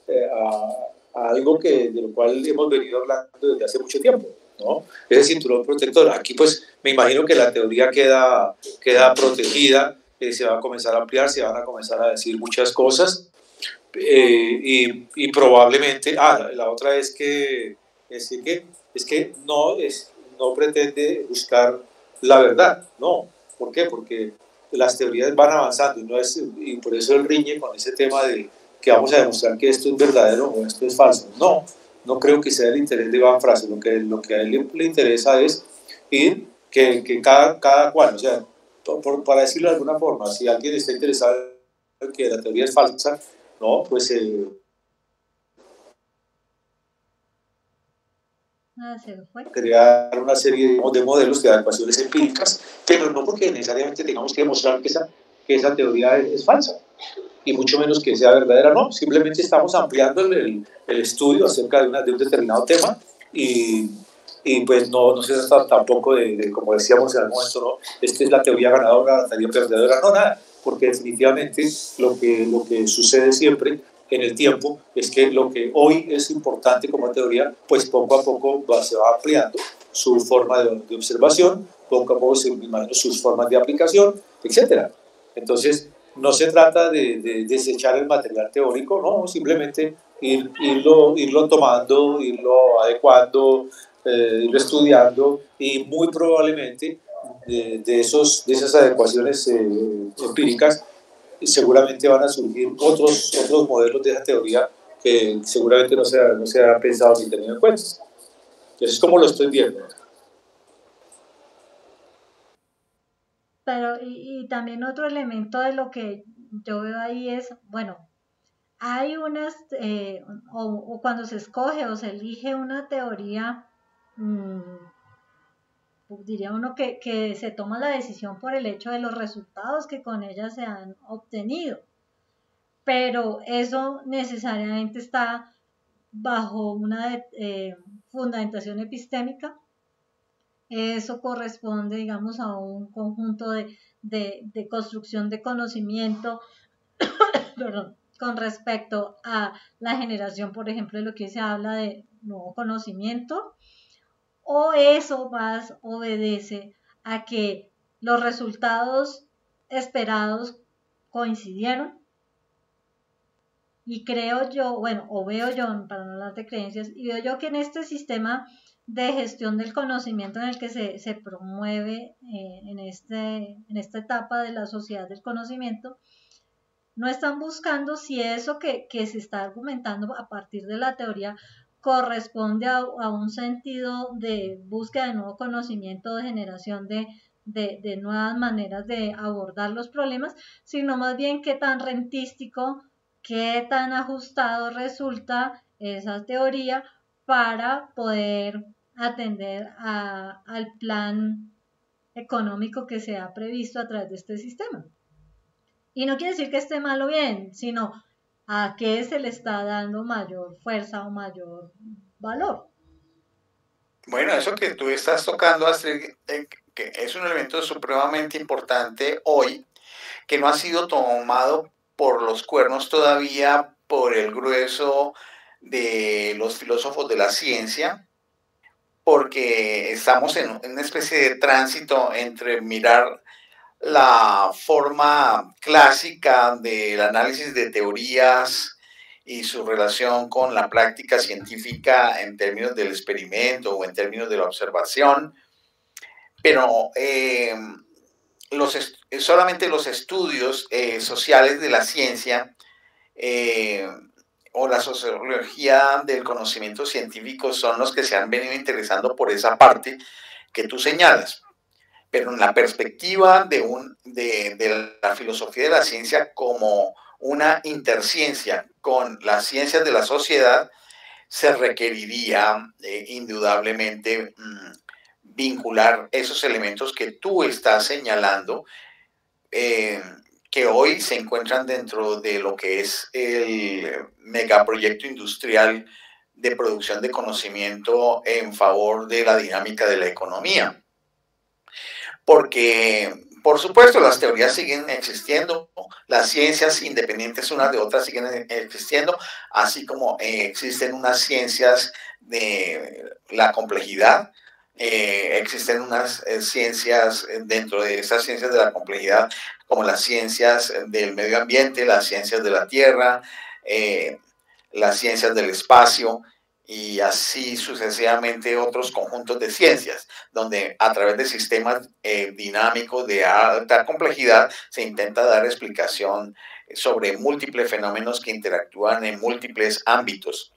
C: a algo de lo cual hemos venido hablando desde hace mucho tiempo, ¿no? Ese cinturón protector. Aquí pues me imagino que la teoría queda protegida, se va a comenzar a ampliar, se van a comenzar a decir muchas cosas, y probablemente, la otra es que no pretende buscar la verdad, no. ¿Por qué? Porque las teorías van avanzando y por eso él riñe con ese tema de que vamos a demostrar que esto es verdadero o esto es falso. No creo que sea el interés de Van Fraassen. Lo que a él le interesa es ir que cada cual, o sea, para decirlo de alguna forma, si alguien está interesado en que la teoría es falsa, no, pues crear una serie de modelos de adecuaciones empíricas, pero no porque necesariamente tengamos que demostrar que esa teoría es falsa, y mucho menos que sea verdadera, no, simplemente estamos ampliando el estudio acerca de un determinado tema, y pues no se trata tampoco de, como decíamos en algún momento, ¿no? Esta es la teoría ganadora, la teoría perdedora, no, nada, porque definitivamente lo que sucede siempre en el tiempo es que lo que hoy es importante como teoría, pues poco a poco se va ampliando su forma de observación, poco a poco se imagina sus formas de aplicación, etc. Entonces, No se trata de desechar el material teórico, no, simplemente irlo tomando, irlo adecuando, irlo estudiando y muy probablemente de esas adecuaciones empíricas seguramente van a surgir otros modelos de esa teoría que seguramente no se ha pensado ni tenido en cuenta. Eso es como lo estoy viendo.
A: Pero, y también otro elemento de lo que yo veo ahí es, bueno, hay unas, o cuando se escoge o se elige una teoría, diría uno que se toma la decisión por el hecho de los resultados que con ella se han obtenido, pero eso necesariamente está bajo una fundamentación epistémica. Eso corresponde, digamos, a un conjunto de construcción de conocimiento, perdón, con respecto a la generación, por ejemplo, de lo que se habla de nuevo conocimiento, o eso más obedece a que los resultados esperados coincidieron. Y creo yo, bueno, o veo yo, para no hablar de creencias, y veo yo que en este sistema de gestión del conocimiento en el que se promueve en esta etapa de la sociedad del conocimiento, no están buscando si eso que se está argumentando a partir de la teoría corresponde a un sentido de búsqueda de nuevo conocimiento, de generación de nuevas maneras de abordar los problemas, sino más bien qué tan rentístico, qué tan ajustado resulta esa teoría para poder atender al plan económico que se ha previsto a través de este sistema. Y no quiere decir que esté mal o bien, sino a qué se le está dando mayor fuerza o mayor valor.
B: Bueno, eso que tú estás tocando, Astrid, que es un elemento supremamente importante hoy, que no ha sido tomado por los cuernos todavía por el grueso de los filósofos de la ciencia, porque estamos en una especie de tránsito entre mirar la forma clásica del análisis de teorías y su relación con la práctica científica en términos del experimento o en términos de la observación, pero solamente los estudios sociales de la ciencia o la sociología del conocimiento científico son los que se han venido interesando por esa parte que tú señalas. Pero en la perspectiva de la filosofía de la ciencia como una interciencia con las ciencias de la sociedad, se requeriría indudablemente vincular esos elementos que tú estás señalando, que hoy se encuentran dentro de lo que es el megaproyecto industrial de producción de conocimiento en favor de la dinámica de la economía. Porque, por supuesto, las teorías siguen existiendo, las ciencias independientes unas de otras siguen existiendo, así como existen unas ciencias de la complejidad, existen unas ciencias dentro de esas ciencias de la complejidad, como las ciencias del medio ambiente, las ciencias de la tierra, las ciencias del espacio, y así sucesivamente otros conjuntos de ciencias, donde a través de sistemas dinámicos de alta complejidad se intenta dar explicación sobre múltiples fenómenos que interactúan en múltiples ámbitos.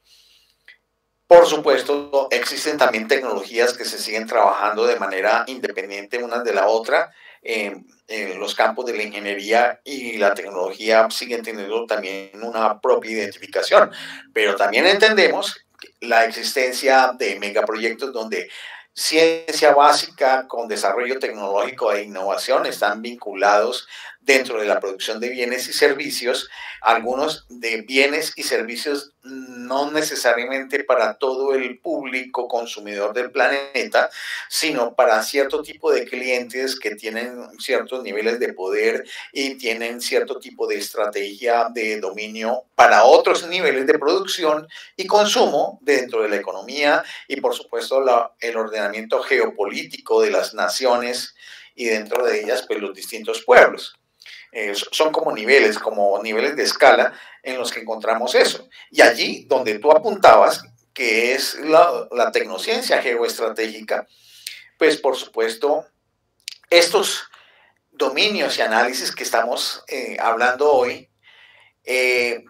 B: Por supuesto, existen también tecnologías que se siguen trabajando de manera independiente una de la otra. Los campos de la ingeniería y la tecnología siguen teniendo también una propia identificación, pero también entendemos la existencia de megaproyectos donde ciencia básica con desarrollo tecnológico e innovación están vinculados dentro de la producción de bienes y servicios, algunos de bienes y servicios no necesariamente para todo el público consumidor del planeta, sino para cierto tipo de clientes que tienen ciertos niveles de poder y tienen cierto tipo de estrategia de dominio para otros niveles de producción y consumo dentro de la economía y, por supuesto, el ordenamiento geopolítico de las naciones y dentro de ellas, pues, los distintos pueblos. Son como niveles de escala en los que encontramos eso. Y allí donde tú apuntabas, que es la tecnociencia geoestratégica, pues por supuesto, estos dominios y análisis que estamos hablando hoy,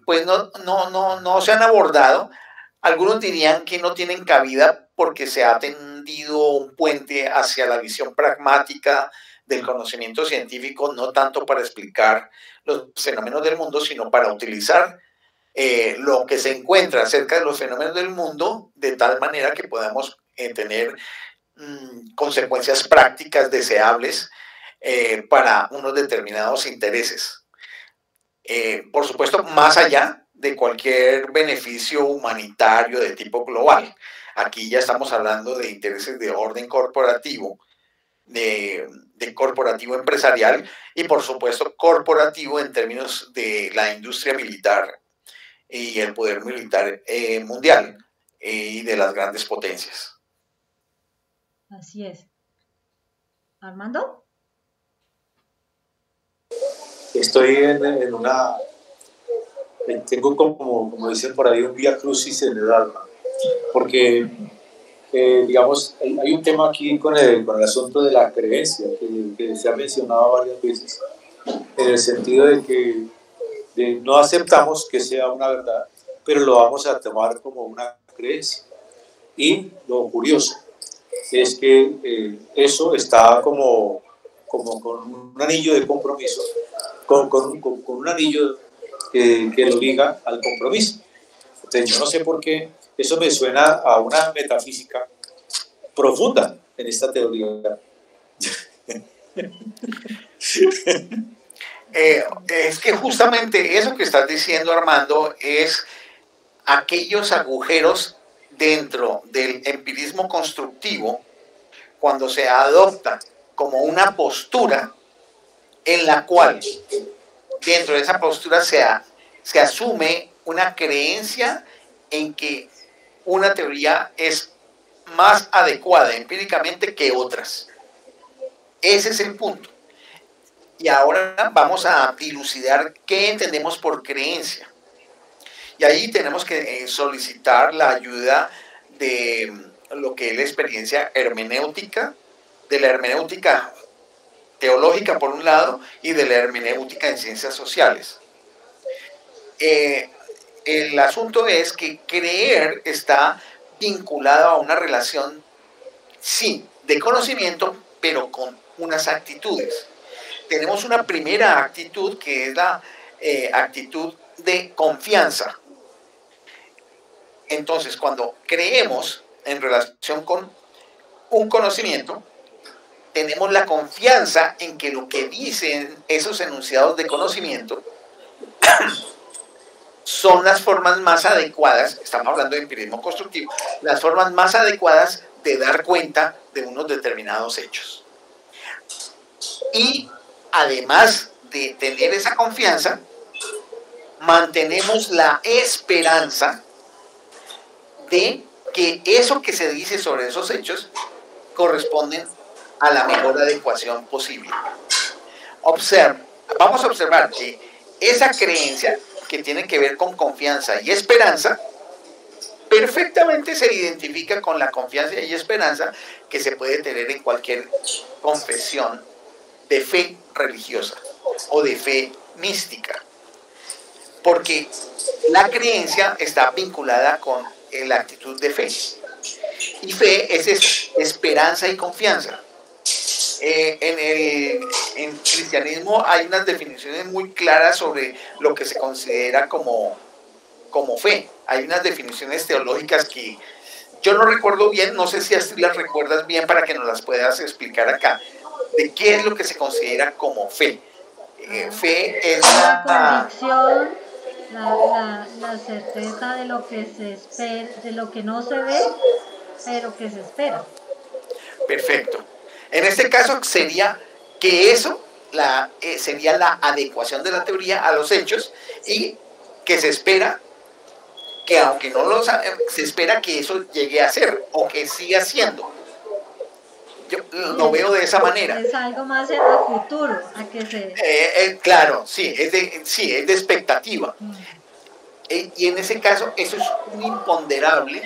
B: pues no se han abordado. Algunos dirían que no tienen cabida porque se ha tendido un puente hacia la visión pragmática del conocimiento científico, no tanto para explicar los fenómenos del mundo, sino para utilizar lo que se encuentra acerca de los fenómenos del mundo de tal manera que podamos tener consecuencias prácticas deseables para unos determinados intereses. Por supuesto, más allá de cualquier beneficio humanitario de tipo global. Aquí ya estamos hablando de intereses de orden corporativo, de corporativo empresarial y por supuesto corporativo en términos de la industria militar y el poder militar mundial y de las grandes potencias.
A: Así es. ¿Armando?
C: Estoy en una... Tengo como dicen por ahí, un vía crucis en el alma, porque, digamos, hay un tema aquí con el asunto de la creencia, que se ha mencionado varias veces, en el sentido de que no aceptamos que sea una verdad, pero lo vamos a tomar como una creencia. Y lo curioso es que eso está como con un anillo de compromiso, con un anillo que lo liga al compromiso. Entonces yo no sé por qué eso me suena a una metafísica profunda en esta teoría.
B: Es que justamente eso que estás diciendo, Armando, es aquellos agujeros dentro del empirismo constructivo cuando se adopta como una postura en la cual dentro de esa postura se asume una creencia en que una teoría es más adecuada empíricamente que otras. Ese es el punto. Y ahora vamos a dilucidar qué entendemos por creencia. Y ahí tenemos que solicitar la ayuda de lo que es la experiencia hermenéutica, de la hermenéutica teológica por un lado y de la hermenéutica en ciencias sociales. El asunto es que creer está vinculado a una relación, sí, de conocimiento, pero con unas actitudes. Tenemos una primera actitud que es la actitud de confianza. Entonces, cuando creemos en relación con un conocimiento, tenemos la confianza en que lo que dicen esos enunciados de conocimiento son las formas más adecuadas, estamos hablando de empirismo constructivo, las formas más adecuadas de dar cuenta de unos determinados hechos. Y además de tener esa confianza, mantenemos la esperanza de que eso que se dice sobre esos hechos corresponden a la mejor adecuación posible. Vamos a observar que esa creencia que tiene que ver con confianza y esperanza perfectamente se identifica con la confianza y esperanza que se puede tener en cualquier confesión de fe religiosa o de fe mística, porque la creencia está vinculada con la actitud de fe, y fe es esperanza y confianza. En cristianismo hay unas definiciones muy claras sobre lo que se considera como fe. Hay unas definiciones teológicas que yo no recuerdo bien, no sé si así las recuerdas bien para que nos las puedas explicar acá, de qué es lo que se considera como fe. Fe es
A: la convicción, la certeza de lo que se espera, de lo que no se ve, pero que se espera.
B: Perfecto. En este caso sería que eso sería la adecuación de la teoría a los hechos y que se espera que aunque no se espera que eso llegue a ser o que siga siendo. Yo lo veo de esa manera.
A: Es algo más en el futuro, a que se...
B: Claro, sí, es de expectativa. Y en ese caso, eso es un imponderable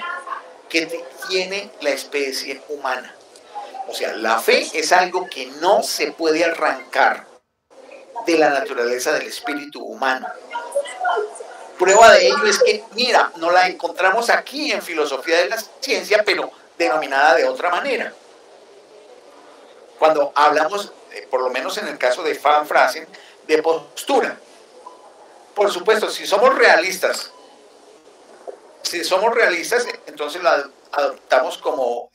B: que tiene la especie humana. O sea, la fe es algo que no se puede arrancar de la naturaleza del espíritu humano. Prueba de ello es que, mira, no la encontramos aquí en Filosofía de la Ciencia, pero denominada de otra manera. Cuando hablamos, por lo menos en el caso de Van Fraasen, de postura. Por supuesto, si somos realistas, entonces la adoptamos como,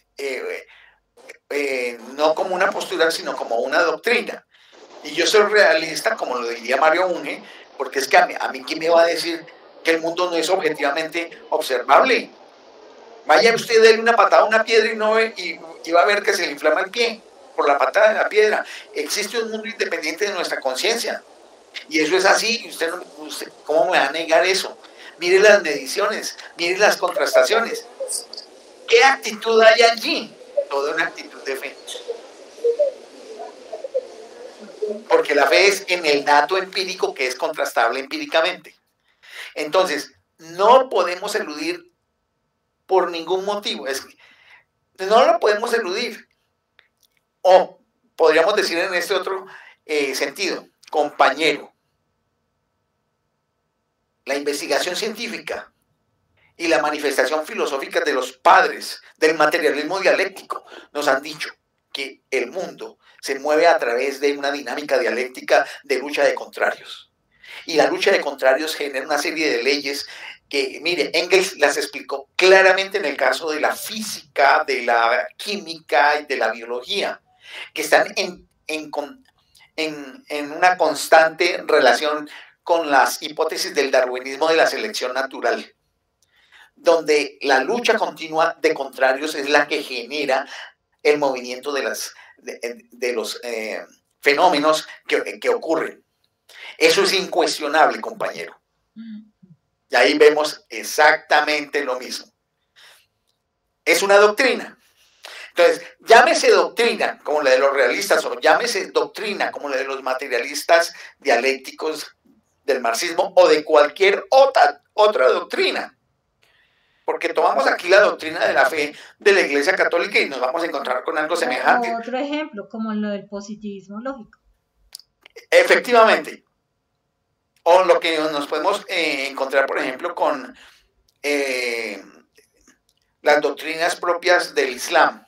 B: no como una postura, sino como una doctrina. Y yo soy realista, como lo diría Mario Bunge, porque es que a mí ¿quién me va a decir que el mundo no es objetivamente observable? Vaya usted, déle una patada a una piedra y va a ver que se le inflama el pie por la patada de la piedra. Existe un mundo independiente de nuestra conciencia. Y eso es así. Usted, ¿cómo me va a negar eso? Mire las mediciones, mire las contrastaciones. ¿Qué actitud hay allí? Toda una actitud de fe. Porque la fe es en el dato empírico que es contrastable empíricamente. Entonces, no podemos eludir por ningún motivo. No lo podemos eludir. O podríamos decir en este otro sentido, compañero. La investigación científica y la manifestación filosófica de los padres del materialismo dialéctico nos han dicho que el mundo se mueve a través de una dinámica dialéctica de lucha de contrarios. Y la lucha de contrarios genera una serie de leyes que, mire, Engels las explicó claramente en el caso de la física, de la química y de la biología, que están en una constante relación con las hipótesis del darwinismo de la selección natural, donde la lucha continua de contrarios es la que genera el movimiento de los fenómenos que ocurren. Eso es incuestionable, compañero. Y ahí vemos exactamente lo mismo. Es una doctrina. Entonces, llámese doctrina como la de los realistas o llámese doctrina como la de los materialistas dialécticos del marxismo o de cualquier otra doctrina. Porque tomamos aquí la doctrina de la fe de la Iglesia Católica y nos vamos a encontrar con algo semejante.
A: Otro ejemplo, como lo del positivismo lógico.
B: Efectivamente. O lo que nos podemos encontrar, por ejemplo, con las doctrinas propias del Islam,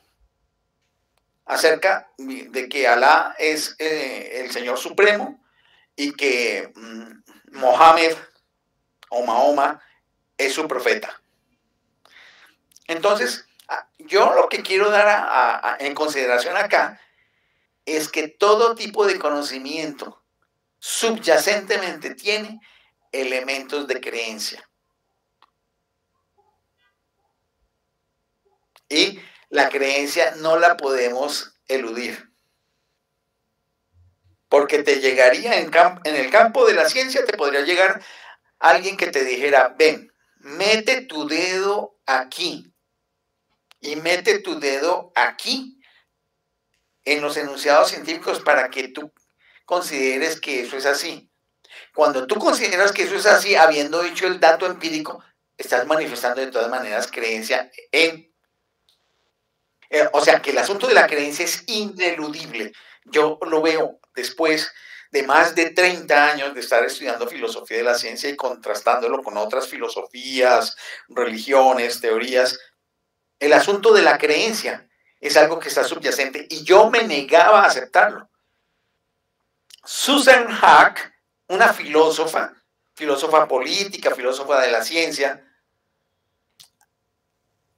B: acerca de que Alá es el Señor Supremo y que Mohammed o Mahoma es su profeta. Entonces, yo lo que quiero dar en consideración acá es que todo tipo de conocimiento subyacentemente tiene elementos de creencia. Y la creencia no la podemos eludir. Porque te llegaría en el campo de la ciencia, te podría llegar alguien que te dijera, ven, mete tu dedo aquí y mete tu dedo aquí en los enunciados científicos para que tú consideres que eso es así. Cuando tú consideras que eso es así, habiendo hecho el dato empírico, estás manifestando de todas maneras creencia en... o sea, que el asunto de la creencia es ineludible. Yo lo veo después de más de 30 años de estar estudiando filosofía de la ciencia y contrastándolo con otras filosofías, religiones, teorías. El asunto de la creencia es algo que está subyacente y yo me negaba a aceptarlo. Susan Haack, una filósofa política, filósofa de la ciencia,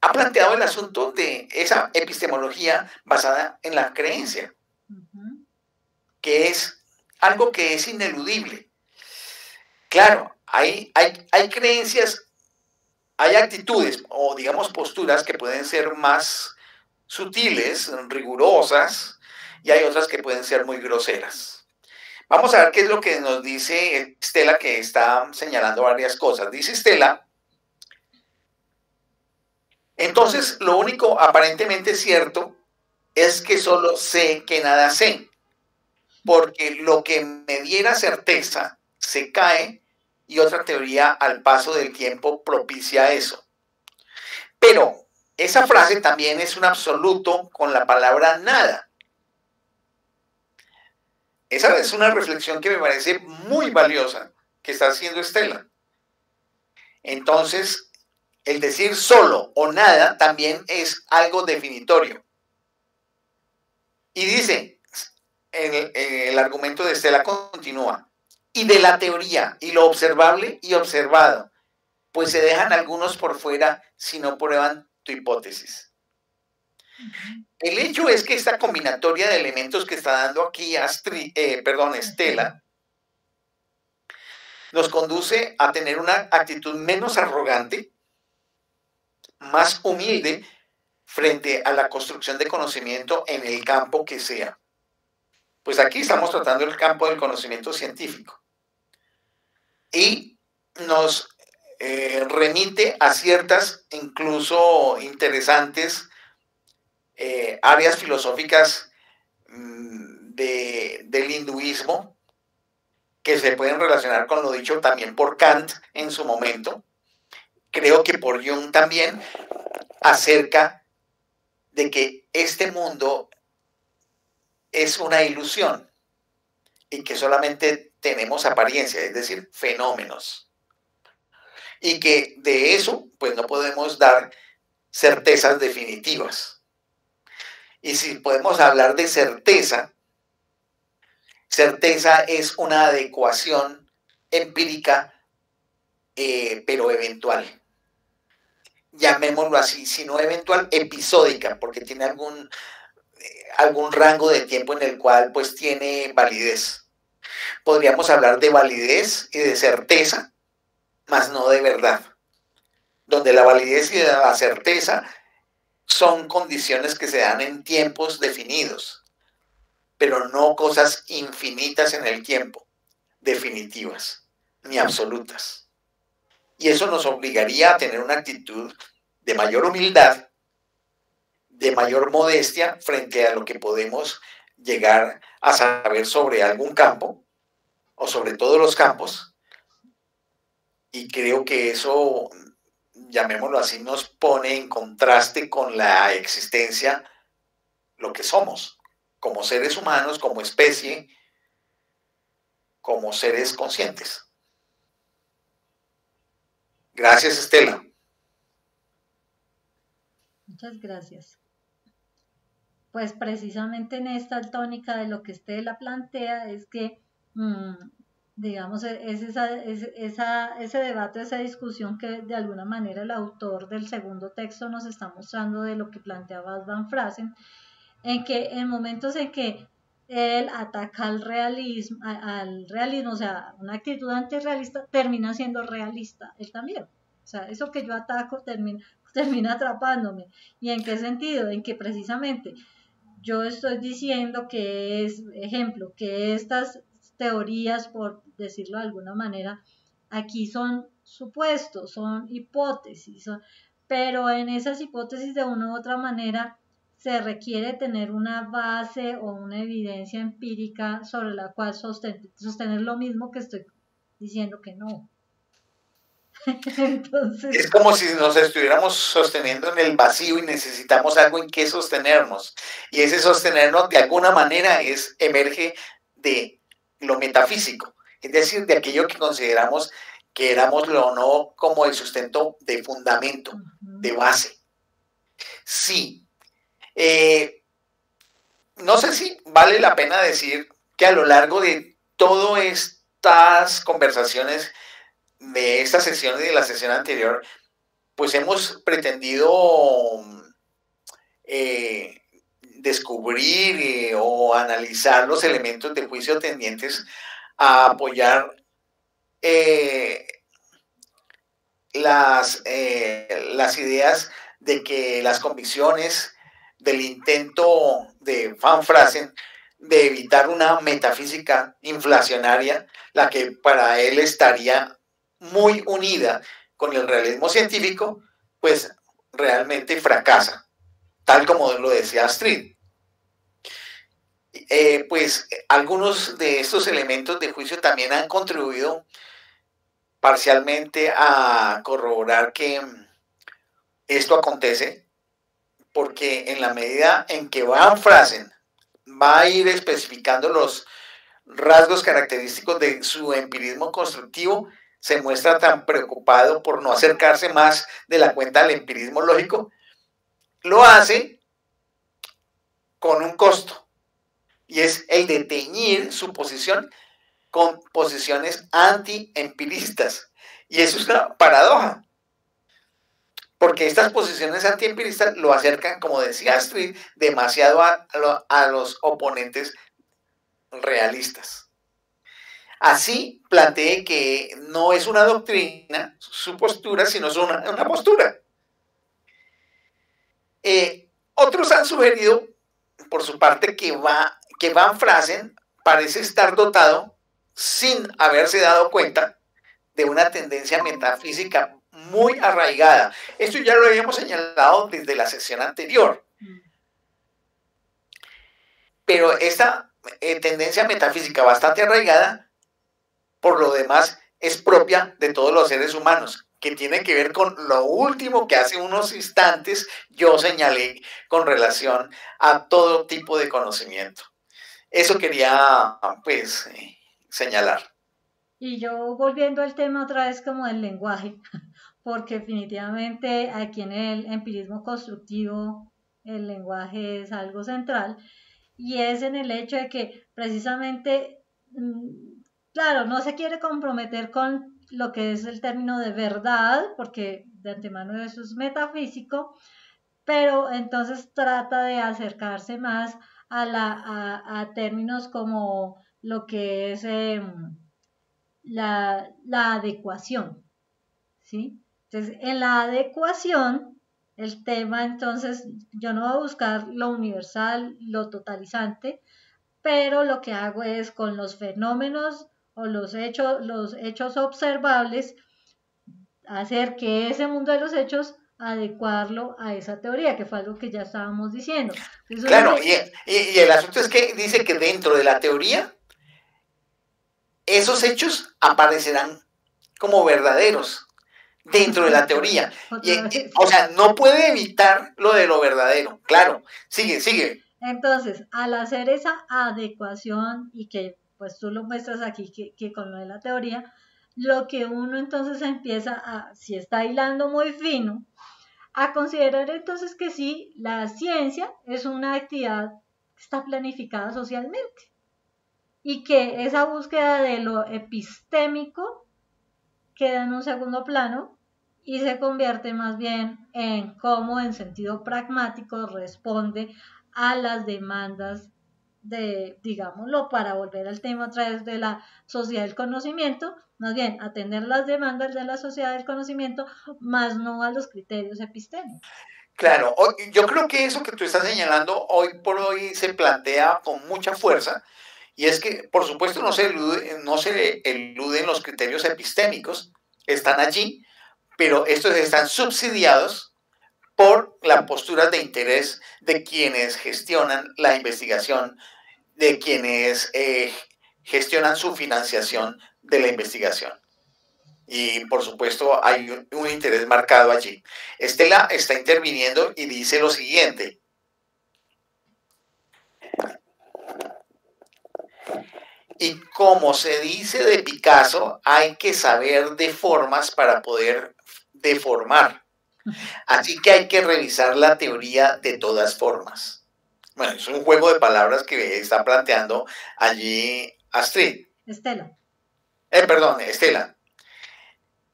B: ha planteado el asunto de esa epistemología basada en la creencia, que es algo que es ineludible. Claro, hay creencias, hay actitudes o digamos posturas que pueden ser más sutiles, rigurosas, y hay otras que pueden ser muy groseras. Vamos a ver qué es lo que nos dice Estela, que está señalando varias cosas. Dice Estela, entonces lo único aparentemente cierto es que solo sé que nada sé, porque lo que me diera certeza se cae y otra teoría al paso del tiempo propicia eso. Pero esa frase también es un absoluto con la palabra nada. Esa es una reflexión que me parece muy valiosa que está haciendo Estela. Entonces, el decir solo o nada también es algo definitorio. Y dice, el argumento de Estela continúa, y de la teoría, y lo observable y observado, pues se dejan algunos por fuera si no prueban tu hipótesis. El hecho es que esta combinatoria de elementos que está dando aquí Estela nos conduce a tener una actitud menos arrogante, más humilde frente a la construcción de conocimiento en el campo que sea. Pues aquí estamos tratando el campo del conocimiento científico. Y nos remite a ciertas, incluso interesantes, áreas filosóficas del hinduismo que se pueden relacionar con lo dicho también por Kant en su momento, creo que por Jung también, acerca de que este mundo es una ilusión y que solamente tenemos apariencia, es decir, fenómenos. Y que de eso, pues no podemos dar certezas definitivas. Y si podemos hablar de certeza, certeza es una adecuación empírica, pero eventual. Llamémoslo así, si no eventual, episódica, porque tiene algún rango de tiempo en el cual pues tiene validez. Podríamos hablar de validez y de certeza, mas no de verdad. Donde la validez y la certeza son condiciones que se dan en tiempos definidos, pero no cosas infinitas en el tiempo, definitivas, ni absolutas. Y eso nos obligaría a tener una actitud de mayor humildad, de mayor modestia frente a lo que podemos llegar a saber sobre algún campo o sobre todos los campos. Y creo que eso, llamémoslo así, nos pone en contraste con la existencia, lo que somos, como seres humanos, como especie, como seres conscientes. Gracias, Estela.
A: Muchas gracias. Pues precisamente en esta tónica de lo que Estela plantea es que, digamos, ese debate, esa discusión que de alguna manera el autor del segundo texto nos está mostrando de lo que planteaba Van Frazen, en que en momentos en que él ataca al realismo, o sea, una actitud antirrealista, termina siendo realista él también. O sea, eso que yo ataco termina atrapándome. ¿Y en qué sentido? En que precisamente yo estoy diciendo que ejemplo, que estas teorías, por decirlo de alguna manera, aquí son supuestos, son hipótesis, pero en esas hipótesis de una u otra manera se requiere tener una base o una evidencia empírica sobre la cual sostener lo mismo que estoy diciendo que no. Entonces,
B: es como si nos estuviéramos sosteniendo en el vacío y necesitamos algo en que sostenernos. Y ese sostenernos de alguna manera emerge de lo metafísico, es decir, de aquello que consideramos que éramoslo o no como el sustento de fundamento, de base. Sí. No sé si vale la pena decir que a lo largo de todas estas conversaciones de esta sesión y de la sesión anterior, pues hemos pretendido descubrir o analizar los elementos de juicio tendientes a apoyar las ideas de que las convicciones del intento de Van Frazen de evitar una metafísica inflacionaria, la que para él estaría muy unida con el realismo científico, pues realmente fracasa, tal como lo decía Astrid. pues algunos de estos elementos de juicio también han contribuido parcialmente a corroborar que esto acontece, porque en la medida en que Van Frasen va a ir especificando los rasgos característicos de su empirismo constructivo, se muestra tan preocupado por no acercarse más de la cuenta al empirismo lógico, lo hace con un costo, y es el de teñir su posición con posiciones anti-empiristas. Y eso es una paradoja, porque estas posiciones anti-empiristas lo acercan, como decía Astrid, demasiado a los oponentes realistas. Así planteé que no es una doctrina su postura, sino es una postura. Otros han sugerido, por su parte, que Van Frasen parece estar dotado, sin haberse dado cuenta, de una tendencia metafísica muy arraigada. Esto ya lo habíamos señalado desde la sección anterior. Pero esta tendencia metafísica bastante arraigada, por lo demás, es propia de todos los seres humanos, que tiene que ver con lo último que hace unos instantes yo señalé con relación a todo tipo de conocimiento. Eso quería, pues, señalar.
A: Y yo volviendo al tema otra vez como del lenguaje, porque definitivamente aquí en el empirismo constructivo el lenguaje es algo central, y es en el hecho de que precisamente, claro, no se quiere comprometer con lo que es el término de verdad, porque de antemano eso es metafísico, pero entonces trata de acercarse más a términos como lo que es la adecuación, ¿sí? Entonces, en la adecuación, el tema, entonces, yo no voy a buscar lo universal, lo totalizante, pero lo que hago es con los fenómenos o los hechos observables, hacer que ese mundo de los hechos adecuarlo a esa teoría, que fue algo que ya estábamos diciendo. Entonces,
B: claro, y el asunto es que dice que dentro de la teoría esos hechos aparecerán como verdaderos dentro de la teoría. O sea, no puede evitar lo de lo verdadero. Claro, sigue.
A: Entonces, al hacer esa adecuación, y que pues tú lo muestras aquí que con lo de la teoría, lo que uno entonces empieza a, si está hilando muy fino, a considerar entonces que sí, la ciencia es una actividad que está planificada socialmente y que esa búsqueda de lo epistémico queda en un segundo plano y se convierte más bien en cómo en sentido pragmático responde a las demandas de, digámoslo, para volver al tema otra vez de la sociedad del conocimiento, más bien atender las demandas de la sociedad del conocimiento, más no a los criterios epistémicos.
B: Claro, yo creo que eso que tú estás señalando hoy por hoy se plantea con mucha fuerza, y es que, por supuesto, no se eluden los criterios epistémicos, están allí, pero estos están subsidiados por las posturas de interés de quienes gestionan la investigación, de quienes gestionan su financiación de la investigación. Y por supuesto hay un interés marcado allí. Estela está interviniendo y dice lo siguiente. Y como se dice de Picasso, hay que saber de formas para poder deformar. Así que hay que revisar la teoría de todas formas. Bueno, es un juego de palabras que está planteando allí Astrid.
A: Estela.
B: Estela.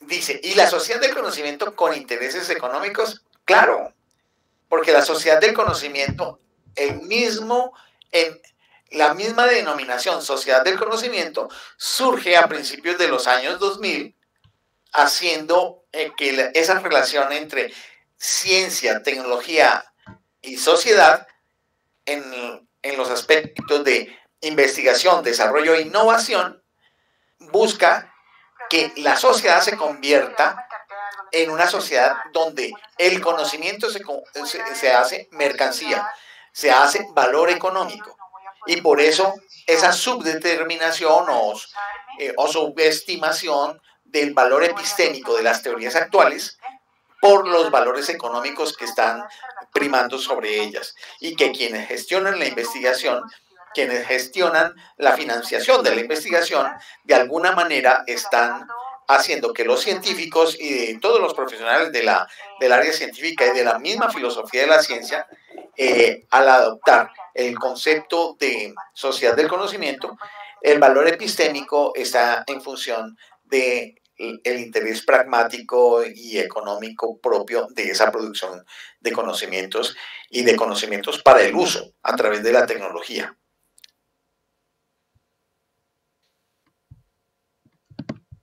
B: Dice, ¿y la sociedad del conocimiento con intereses económicos? Claro, porque la sociedad del conocimiento, la misma denominación sociedad del conocimiento, surge a principios de los años 2000, haciendo que esa relación entre ciencia, tecnología y sociedad en los aspectos de investigación, desarrollo e innovación, busca que la sociedad se convierta en una sociedad donde el conocimiento se hace mercancía, se hace valor económico. Y por eso esa subdeterminación o subestimación del valor epistémico de las teorías actuales por los valores económicos que están primando sobre ellas, y que quienes gestionan la investigación, quienes gestionan la financiación de la investigación, de alguna manera están haciendo que los científicos y todos los profesionales del área científica y de la misma filosofía de la ciencia, al adoptar el concepto de sociedad del conocimiento, el valor epistémico está en función de el interés pragmático y económico propio de esa producción de conocimientos y de conocimientos para el uso a través de la tecnología.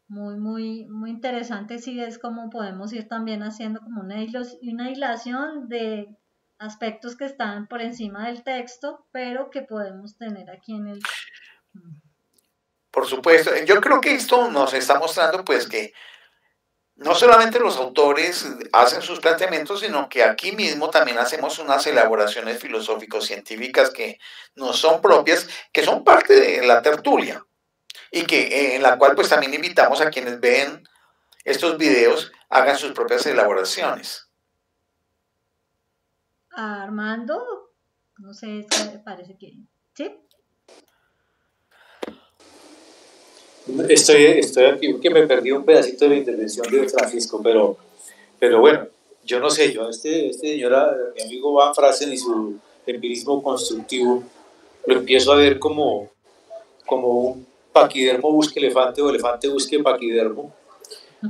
A: Muy interesante. Sí, es como podemos ir también haciendo como una hilación de aspectos que están por encima del texto, pero que podemos tener aquí en el...
B: Por supuesto, yo creo que esto nos está mostrando pues que no solamente los autores hacen sus planteamientos, sino que aquí mismo también hacemos unas elaboraciones filosófico-científicas que nos son propias, que son parte de la tertulia, y que en la cual pues también invitamos a quienes ven estos videos hagan sus propias elaboraciones.
A: Armando, no sé, parece que... ¿Sí?
C: Estoy aquí porque me perdí un pedacito de la intervención de Francisco, pero bueno, yo no sé, yo este señora, mi amigo Van Frasen y su empirismo constructivo, lo empiezo a ver como un paquidermo busque elefante o elefante busque paquidermo,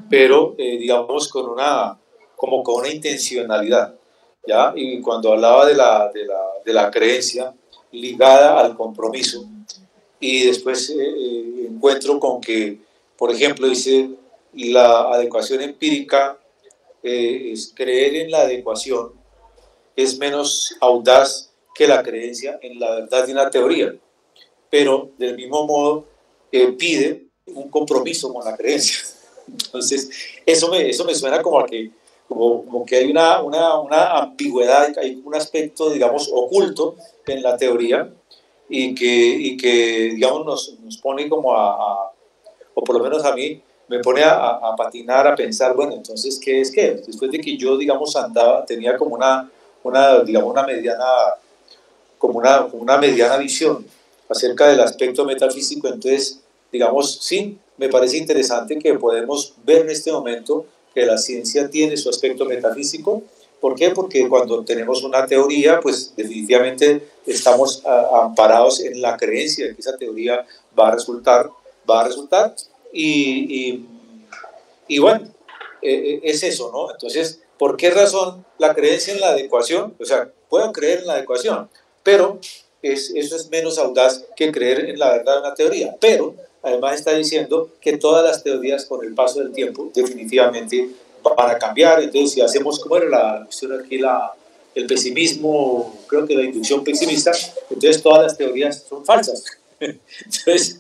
C: pero digamos con una intencionalidad, ¿ya? Y cuando hablaba de la creencia ligada al compromiso, y después encuentro con que, por ejemplo, dice la adecuación empírica, es creer en la adecuación es menos audaz que la creencia en la verdad de una teoría, pero del mismo modo pide un compromiso con la creencia. Entonces, eso me suena como que hay una ambigüedad, hay un aspecto, digamos, oculto en la teoría, y que digamos, nos pone como o por lo menos a mí, me pone a patinar, a pensar, bueno, entonces, ¿qué es qué? Después de que yo, digamos, tenía como digamos, una mediana visión acerca del aspecto metafísico, entonces, digamos, sí, me parece interesante que podemos ver en este momento que la ciencia tiene su aspecto metafísico. ¿Por qué? Porque cuando tenemos una teoría, pues definitivamente estamos amparados en la creencia de que esa teoría va a resultar, y bueno, es eso, ¿no? Entonces, ¿por qué razón la creencia en la adecuación? O sea, puedo creer en la adecuación, pero eso es menos audaz que creer en la verdad de una teoría. Pero además está diciendo que todas las teorías con el paso del tiempo definitivamente van a cambiar. Entonces, si hacemos, ¿cómo era la cuestión aquí? El pesimismo, creo que la inducción pesimista, entonces todas las teorías son falsas. Entonces,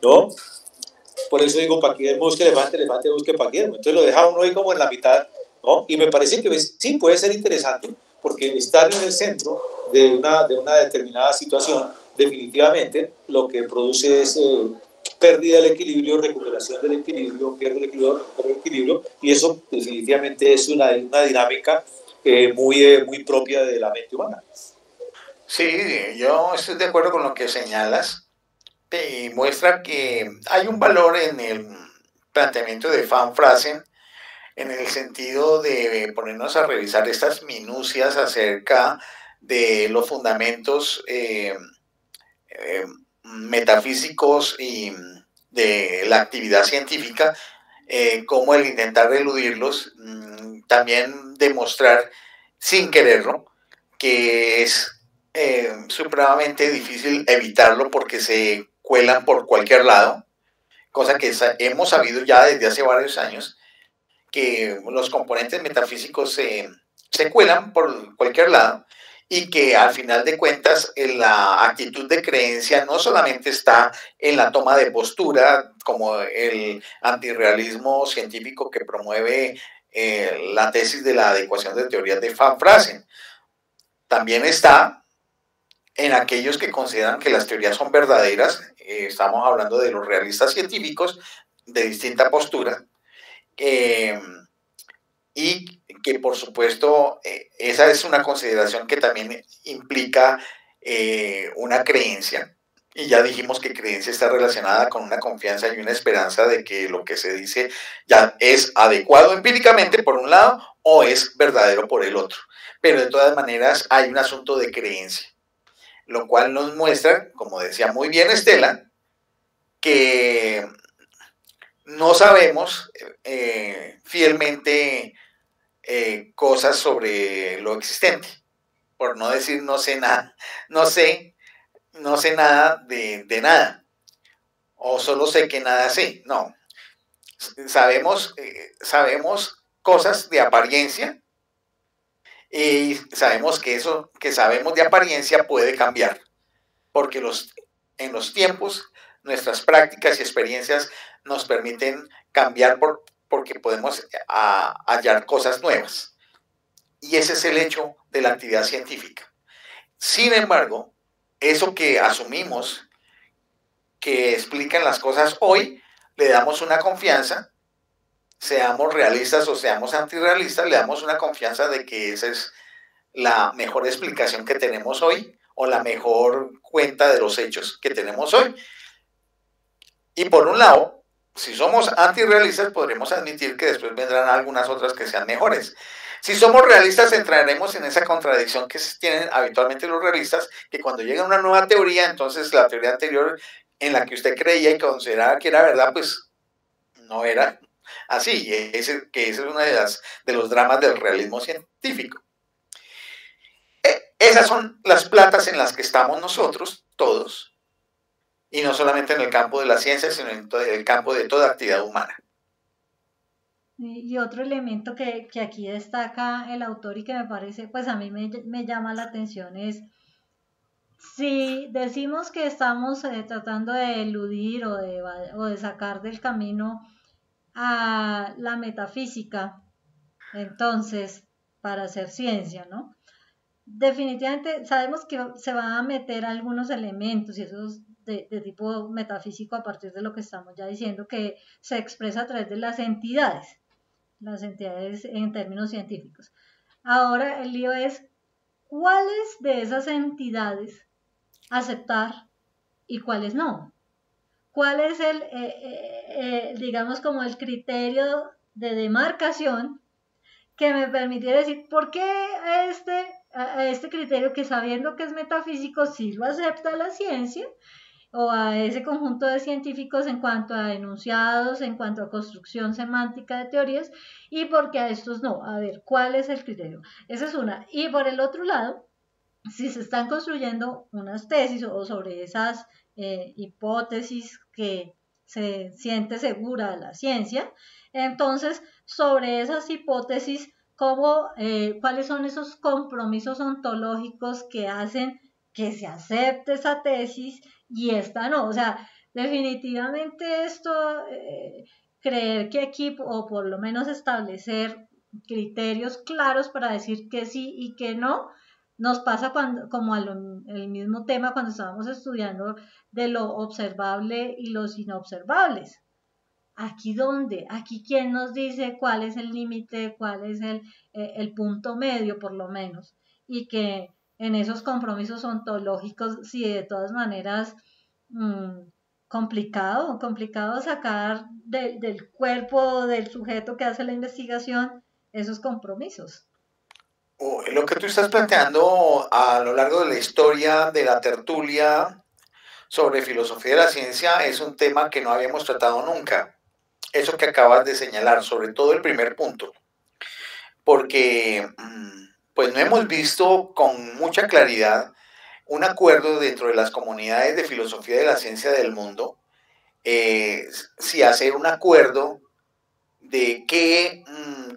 C: ¿no? Por eso digo, Paquidermo busque elefante, elefante busque Paquidermo. Entonces lo deja uno ahí como en la mitad, ¿no? Y me parece que sí puede ser interesante, porque estar en el centro de una determinada situación, definitivamente lo que produce es pérdida del equilibrio, recuperación del equilibrio, pierde el equilibrio, recupera el equilibrio, y eso definitivamente es una dinámica muy propia de la mente humana.
B: Sí, yo estoy de acuerdo con lo que señalas. Y muestra que hay un valor en el planteamiento de Van Frasen, en el sentido de ponernos a revisar estas minucias acerca de los fundamentos metafísicos y de la actividad científica, como el intentar eludirlos, también demostrar sin quererlo que es supremamente difícil evitarlo porque se cuelan por cualquier lado, cosa que hemos sabido ya desde hace varios años, que los componentes metafísicos se cuelan por cualquier lado, y que al final de cuentas la actitud de creencia no solamente está en la toma de postura, como el antirrealismo científico que promueve la tesis de la adecuación de teorías de Van Frasen, también está en aquellos que consideran que las teorías son verdaderas, estamos hablando de los realistas científicos de distinta postura, y que por supuesto esa es una consideración que también implica una creencia, y ya dijimos que creencia está relacionada con una confianza y una esperanza de que lo que se dice ya es adecuado empíricamente por un lado o es verdadero por el otro, pero de todas maneras hay un asunto de creencia, lo cual nos muestra, como decía muy bien Estela, que no sabemos fielmente cosas sobre lo existente, por no decir no sé nada, no sé nada de nada, o solo sé que nada sé, no. Sabemos cosas de apariencia y sabemos que eso que sabemos de apariencia puede cambiar, porque en los tiempos nuestras prácticas y experiencias nos permiten cambiar porque podemos hallar cosas nuevas. Y ese es el hecho de la actividad científica. Sin embargo, eso que asumimos que explican las cosas hoy, le damos una confianza, seamos realistas o seamos antirrealistas, le damos una confianza de que esa es la mejor explicación que tenemos hoy o la mejor cuenta de los hechos que tenemos hoy. Y por un lado, si somos antirrealistas, podremos admitir que después vendrán algunas otras que sean mejores. Si somos realistas, entraremos en esa contradicción que tienen habitualmente los realistas, que cuando llega una nueva teoría, entonces la teoría anterior en la que usted creía y consideraba que era verdad, pues no era así. Ese es uno de los dramas del realismo científico. Esas son las platas en las que estamos nosotros, todos, y no solamente en el campo de la ciencia, sino en el campo de toda actividad humana.
A: Y otro elemento que aquí destaca el autor y que me parece, pues a mí me llama la atención es, si decimos que estamos tratando de eludir o de sacar del camino a la metafísica, entonces, para hacer ciencia, ¿no? Definitivamente sabemos que se van a meter algunos elementos y esos de tipo metafísico a partir de lo que estamos ya diciendo, que se expresa a través de las entidades en términos científicos. Ahora el lío es cuáles de esas entidades aceptar y cuáles no. ¿Cuál es digamos, como el criterio de demarcación que me permitiera decir por qué a este criterio que sabiendo que es metafísico sí lo acepta la ciencia, o a ese conjunto de científicos en cuanto a enunciados, en cuanto a construcción semántica de teorías, y por qué a estos no? A ver, ¿cuál es el criterio? Esa es una. Y por el otro lado, si se están construyendo unas tesis o sobre esas hipótesis que se siente segura la ciencia, entonces sobre esas hipótesis, ¿cuáles son esos compromisos ontológicos que hacen que se acepte esa tesis y esta no? O sea, definitivamente esto, creer que aquí, o por lo menos establecer criterios claros para decir que sí y que no, nos pasa como el mismo tema cuando estábamos estudiando de lo observable y los inobservables. Aquí dónde, aquí quién nos dice cuál es el límite, cuál es el punto medio por lo menos, y que en esos compromisos ontológicos, si de todas maneras complicado sacar del cuerpo del sujeto que hace la investigación esos compromisos.
B: Lo que tú estás planteando a lo largo de la historia de la tertulia sobre filosofía de la ciencia es un tema que no habíamos tratado nunca. Eso que acabas de señalar, sobre todo el primer punto, porque pues no hemos visto con mucha claridad un acuerdo dentro de las comunidades de filosofía de la ciencia del mundo, si hacer un acuerdo de qué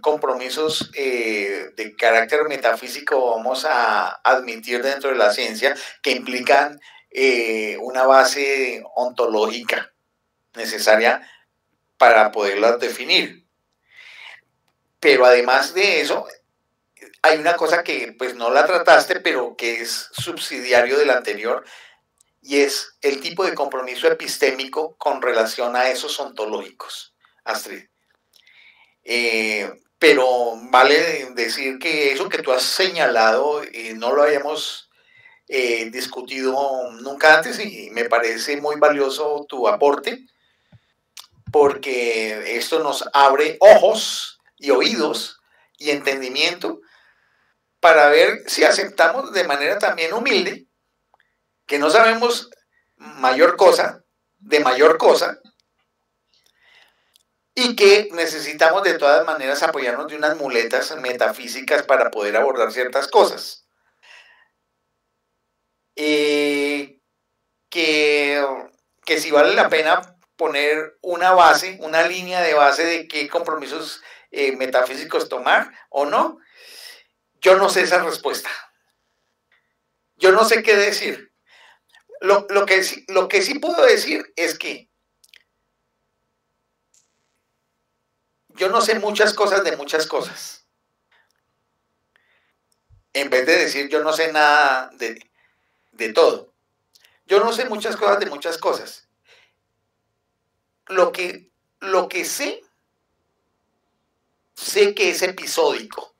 B: compromisos de carácter metafísico vamos a admitir dentro de la ciencia que implican una base ontológica necesaria para poderlas definir. Pero además de eso, hay una cosa que pues no la trataste, pero que es subsidiario del anterior, y es el tipo de compromiso epistémico con relación a esos ontológicos, Astrid. Pero vale decir que eso que tú has señalado no lo habíamos discutido nunca antes, y me parece muy valioso tu aporte, porque esto nos abre ojos y oídos y entendimiento para ver si aceptamos de manera también humilde que no sabemos mayor cosa de mayor cosa, y que necesitamos de todas maneras apoyarnos de unas muletas metafísicas para poder abordar ciertas cosas. Que si vale la pena poner una base, una línea de base de qué compromisos metafísicos tomar o no, yo no sé esa respuesta. Yo no sé qué decir. Lo que sí puedo decir es que yo no sé muchas cosas de muchas cosas. En vez de decir yo no sé nada de todo. Yo no sé muchas cosas de muchas cosas. Lo que sé que es episódico.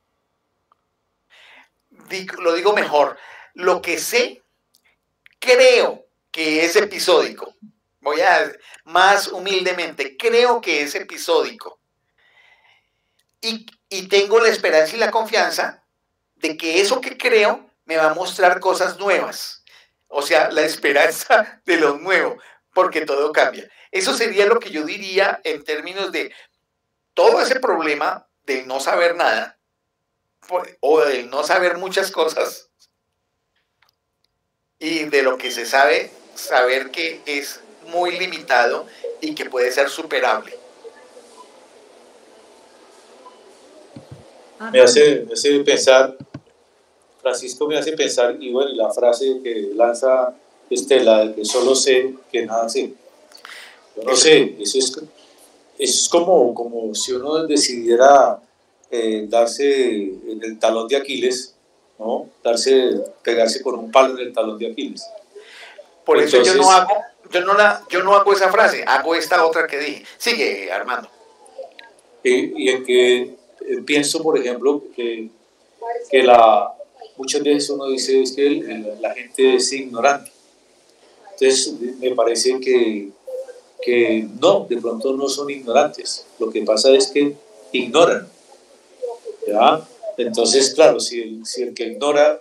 B: Lo digo mejor. Lo que sé, creo que es episódico. Voy a más humildemente, creo que es episódico. Y tengo la esperanza y la confianza de que eso que creo me va a mostrar cosas nuevas. O sea, la esperanza de lo nuevo, porque todo cambia. Eso sería lo que yo diría en términos de todo ese problema de no saber nada, o de no saber muchas cosas, y de lo que se sabe, saber que es muy limitado y que puede ser superable.
C: Me hace pensar, Francisco me hace pensar, y bueno, la frase que lanza Estela, de que solo sé que nada sé. Yo no sé, eso es como si uno decidiera darse en el talón de Aquiles, ¿no? Pegarse con un palo en el talón de Aquiles.
B: Por eso entonces, yo no hago esa frase, hago esta otra que dije. Sigue, Armando.
C: Y en que pienso, por ejemplo, que muchas veces uno dice es que la gente es ignorante. Entonces me parece que no, de pronto no son ignorantes. Lo que pasa es que ignoran. ¿Ya? Entonces, claro, si el que ignora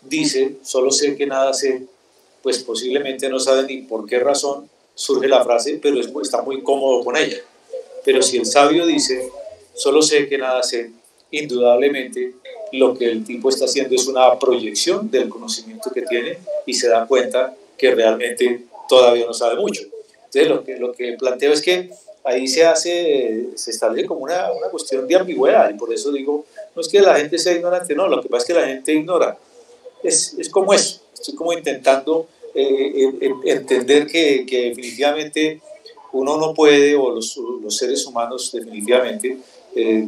C: dice, solo sé que nada sé, pues posiblemente no sabe ni por qué razón surge la frase, pero está muy cómodo con ella. Pero si el sabio dice, solo sé que nada sé, indudablemente lo que el tipo está haciendo es una proyección del conocimiento que tiene y se da cuenta que realmente todavía no sabe mucho. Entonces lo que planteo es que ahí se establece como una cuestión de ambigüedad, y por eso digo, no es que la gente sea ignorante, no, lo que pasa es que la gente ignora. Es como eso, estoy como intentando entender que definitivamente uno no puede, o los seres humanos definitivamente,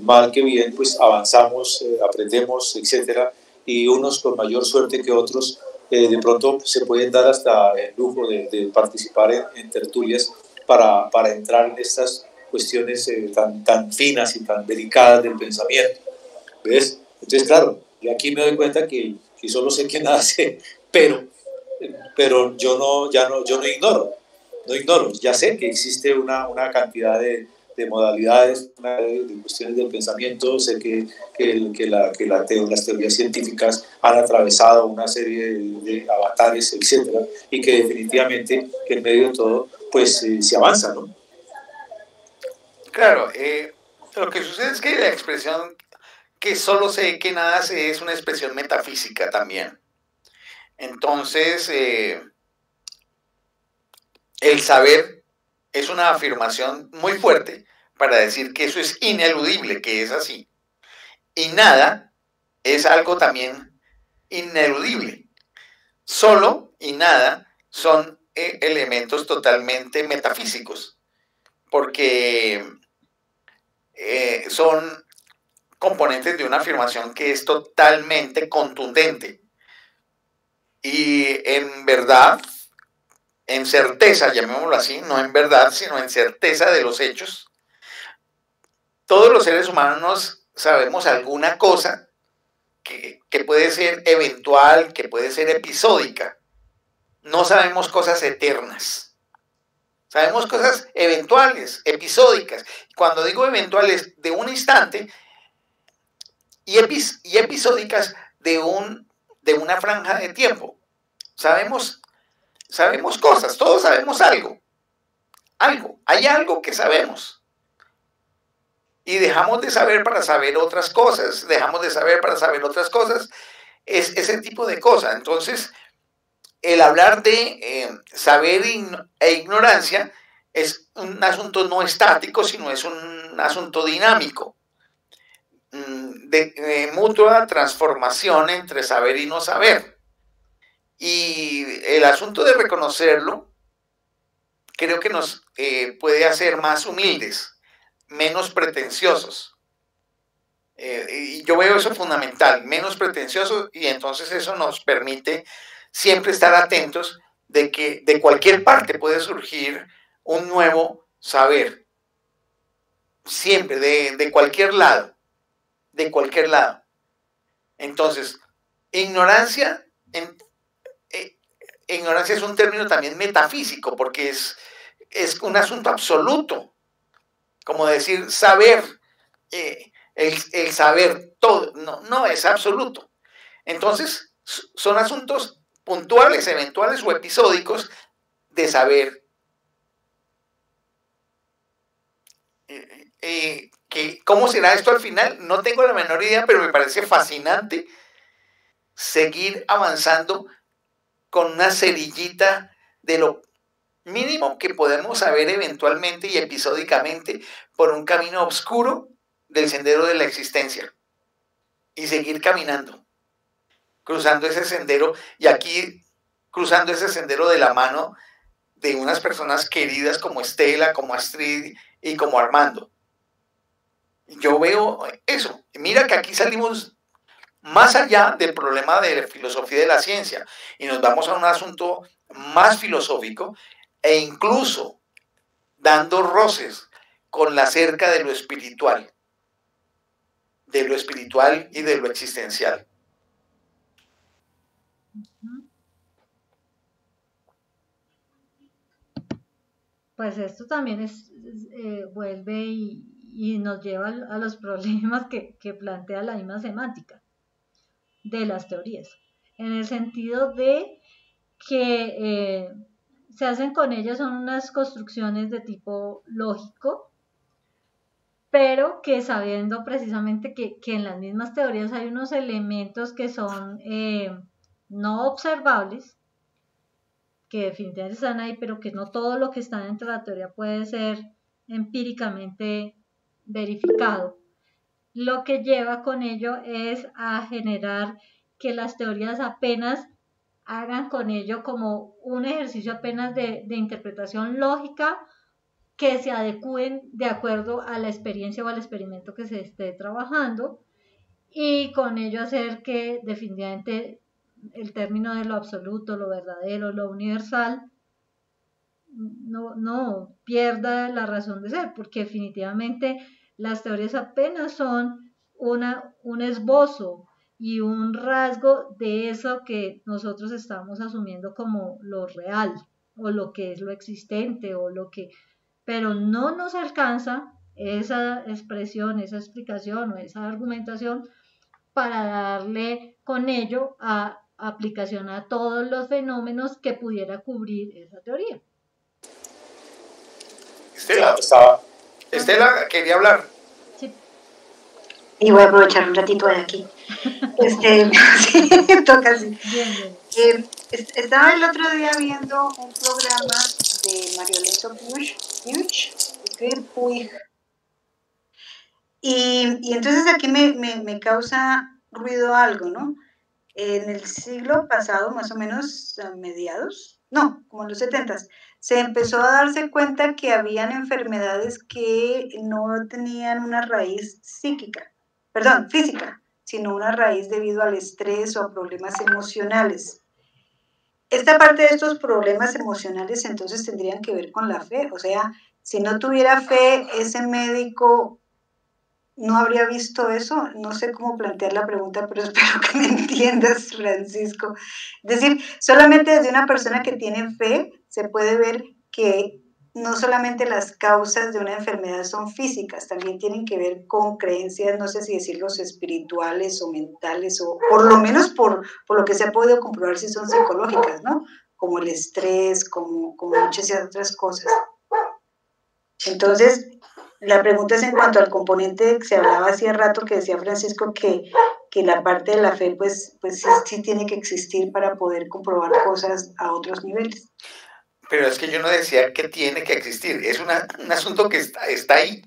C: mal que bien, pues avanzamos, aprendemos, etcétera, y unos con mayor suerte que otros, de pronto se pueden dar hasta el lujo de participar en tertulias para entrar en estas cuestiones tan finas y tan delicadas del pensamiento. ¿Ves? Entonces, claro, yo aquí me doy cuenta que solo sé que nada sé, pero yo no ignoro. No ignoro, ya sé que existe una cantidad de modalidades, de cuestiones del pensamiento, sé que las teorías científicas han atravesado una serie de avatares, etcétera, y que definitivamente que en medio de todo, pues se avanza, ¿no?
B: Claro, lo que sucede es que la expresión que solo sé que nada sé es una expresión metafísica también. Entonces, el saber es una afirmación muy fuerte para decir que eso es ineludible, que es así. Y nada es algo también ineludible. Solo y nada son elementos totalmente metafísicos, porque son componentes de una afirmación que es totalmente contundente. Y en verdad, en certeza, llamémoslo así, no en verdad, sino en certeza de los hechos, todos los seres humanos sabemos alguna cosa que puede ser eventual, que puede ser episódica. No sabemos cosas eternas. Sabemos cosas eventuales, episódicas. Cuando digo eventuales, de un instante, y episódicas de una franja de tiempo. Sabemos cosas, todos sabemos algo. Hay algo que sabemos. Y dejamos de saber para saber otras cosas, es ese tipo de cosas. Entonces, el hablar de saber e ignorancia es un asunto no estático, sino es un asunto dinámico, de mutua transformación entre saber y no saber. Y el asunto de reconocerlo creo que nos puede hacer más humildes, menos pretenciosos. Y yo veo eso fundamental, menos pretenciosos, y entonces eso nos permite siempre estar atentos de que de cualquier parte puede surgir un nuevo saber. Siempre, de cualquier lado. De cualquier lado. Entonces, ignorancia es un término también metafísico, porque es un asunto absoluto. Como decir saber, el saber todo, no es absoluto. Entonces, son asuntos puntuales, eventuales o episódicos de saber. ¿Cómo será esto al final? No tengo la menor idea, pero me parece fascinante seguir avanzando con una cerillita de lo mínimo que podemos saber eventualmente y episódicamente por un camino oscuro del sendero de la existencia y seguir caminando, cruzando ese sendero, y aquí cruzando ese sendero de la mano de unas personas queridas como Estela, como Astrid y como Armando. Yo veo eso. Mira que aquí salimos más allá del problema de la filosofía de la ciencia y nos vamos a un asunto más filosófico e incluso dando roces con la cerca de lo espiritual y de lo existencial.
A: Pues esto también vuelve y nos lleva a los problemas que plantea la misma semántica de las teorías, en el sentido de que se hacen con ellas son unas construcciones de tipo lógico, pero que sabiendo precisamente que en las mismas teorías hay unos elementos que son no observables, que definitivamente están ahí, pero que no todo lo que está dentro de la teoría puede ser empíricamente verificado. Lo que lleva con ello es a generar que las teorías apenas hagan con ello como un ejercicio apenas de interpretación lógica que se adecúen de acuerdo a la experiencia o al experimento que se esté trabajando, y con ello hacer que definitivamente el término de lo absoluto, lo verdadero, lo universal, no pierda la razón de ser, porque definitivamente las teorías apenas son un esbozo y un rasgo de eso que nosotros estamos asumiendo como lo real, o lo que es lo existente, pero no nos alcanza esa expresión, esa explicación o esa argumentación para darle con ello a aplicación a todos los fenómenos que pudiera cubrir esa teoría.
B: Estela quería hablar.
A: Sí.
D: Y voy a aprovechar un ratito de aquí. Sí, toca así.
A: Bien.
D: Estaba el otro día viendo un programa de Marioleto Puig. Y entonces aquí me causa ruido algo, ¿no? En el siglo pasado, más o menos a mediados, no, como en los 70s, se empezó a darse cuenta que habían enfermedades que no tenían una raíz psíquica, física, sino una raíz debido al estrés o a problemas emocionales. Esta parte de estos problemas emocionales entonces tendrían que ver con la fe, o sea, si no tuviera fe, ese médico no habría visto eso. No sé cómo plantear la pregunta, pero espero que me entiendas, Francisco. Es decir, solamente desde una persona que tiene fe se puede ver que no solamente las causas de una enfermedad son físicas, también tienen que ver con creencias, no sé si decirlos espirituales o mentales, o por lo menos por lo que se ha podido comprobar si son psicológicas, ¿no? Como el estrés, como muchas otras cosas. Entonces, la pregunta es en cuanto al componente que se hablaba hace rato, que decía Francisco, que la parte de la fe, pues sí tiene que existir para poder comprobar cosas a otros niveles.
B: Pero es que yo no decía que tiene que existir, es un asunto que está ahí.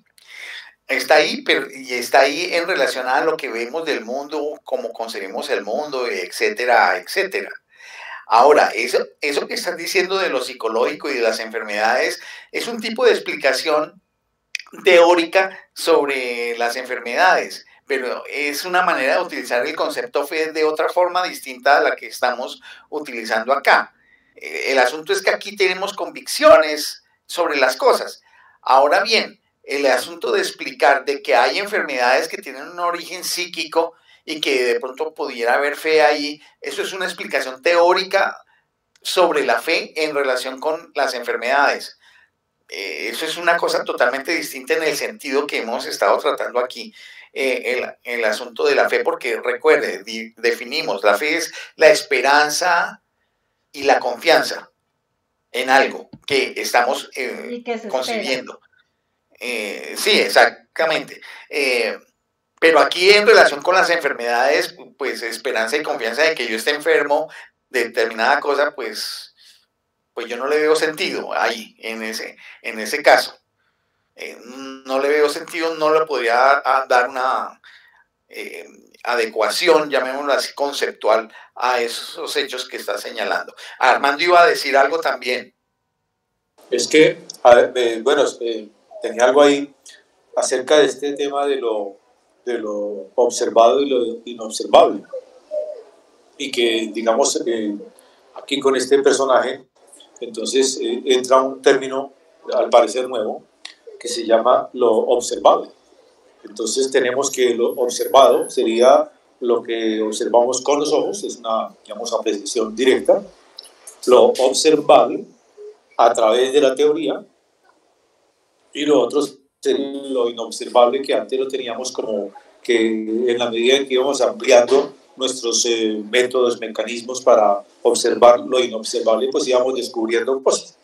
B: Está ahí, pero y está ahí en relación a lo que vemos del mundo, cómo concebimos el mundo, etcétera, etcétera. Ahora, eso que estás diciendo de lo psicológico y de las enfermedades es un tipo de explicación teórica sobre las enfermedades, pero es una manera de utilizar el concepto fe de otra forma distinta a la que estamos utilizando acá. El asunto es que aquí tenemos convicciones sobre las cosas. Ahora bien, el asunto de explicar de que hay enfermedades que tienen un origen psíquico y que de pronto pudiera haber fe ahí, eso es una explicación teórica sobre la fe en relación con las enfermedades. Eso es una cosa totalmente distinta en el sentido que hemos estado tratando aquí, el asunto de la fe, porque recuerde, definimos, la fe es la esperanza y la confianza en algo que estamos concibiendo. Sí, exactamente. Pero aquí en relación con las enfermedades, pues esperanza y confianza de que yo esté enfermo de determinada cosa, pues yo no le veo sentido ahí, en ese caso. No le veo sentido, no le podría dar una adecuación, llamémoslo así, conceptual a esos hechos que está señalando. Armando iba a decir algo también.
C: Es que, tenía algo ahí acerca de este tema de lo observado y lo inobservable. Y que, digamos, aquí con este personaje, entonces entra un término, al parecer nuevo, que se llama lo observable. Entonces tenemos que lo observado sería lo que observamos con los ojos, es una, digamos, apreciación directa. Lo observable a través de la teoría, y lo otro sería lo inobservable, que antes lo teníamos como que en la medida en que íbamos ampliando nuestros métodos, mecanismos para observar lo inobservable, pues íbamos descubriendo cosas.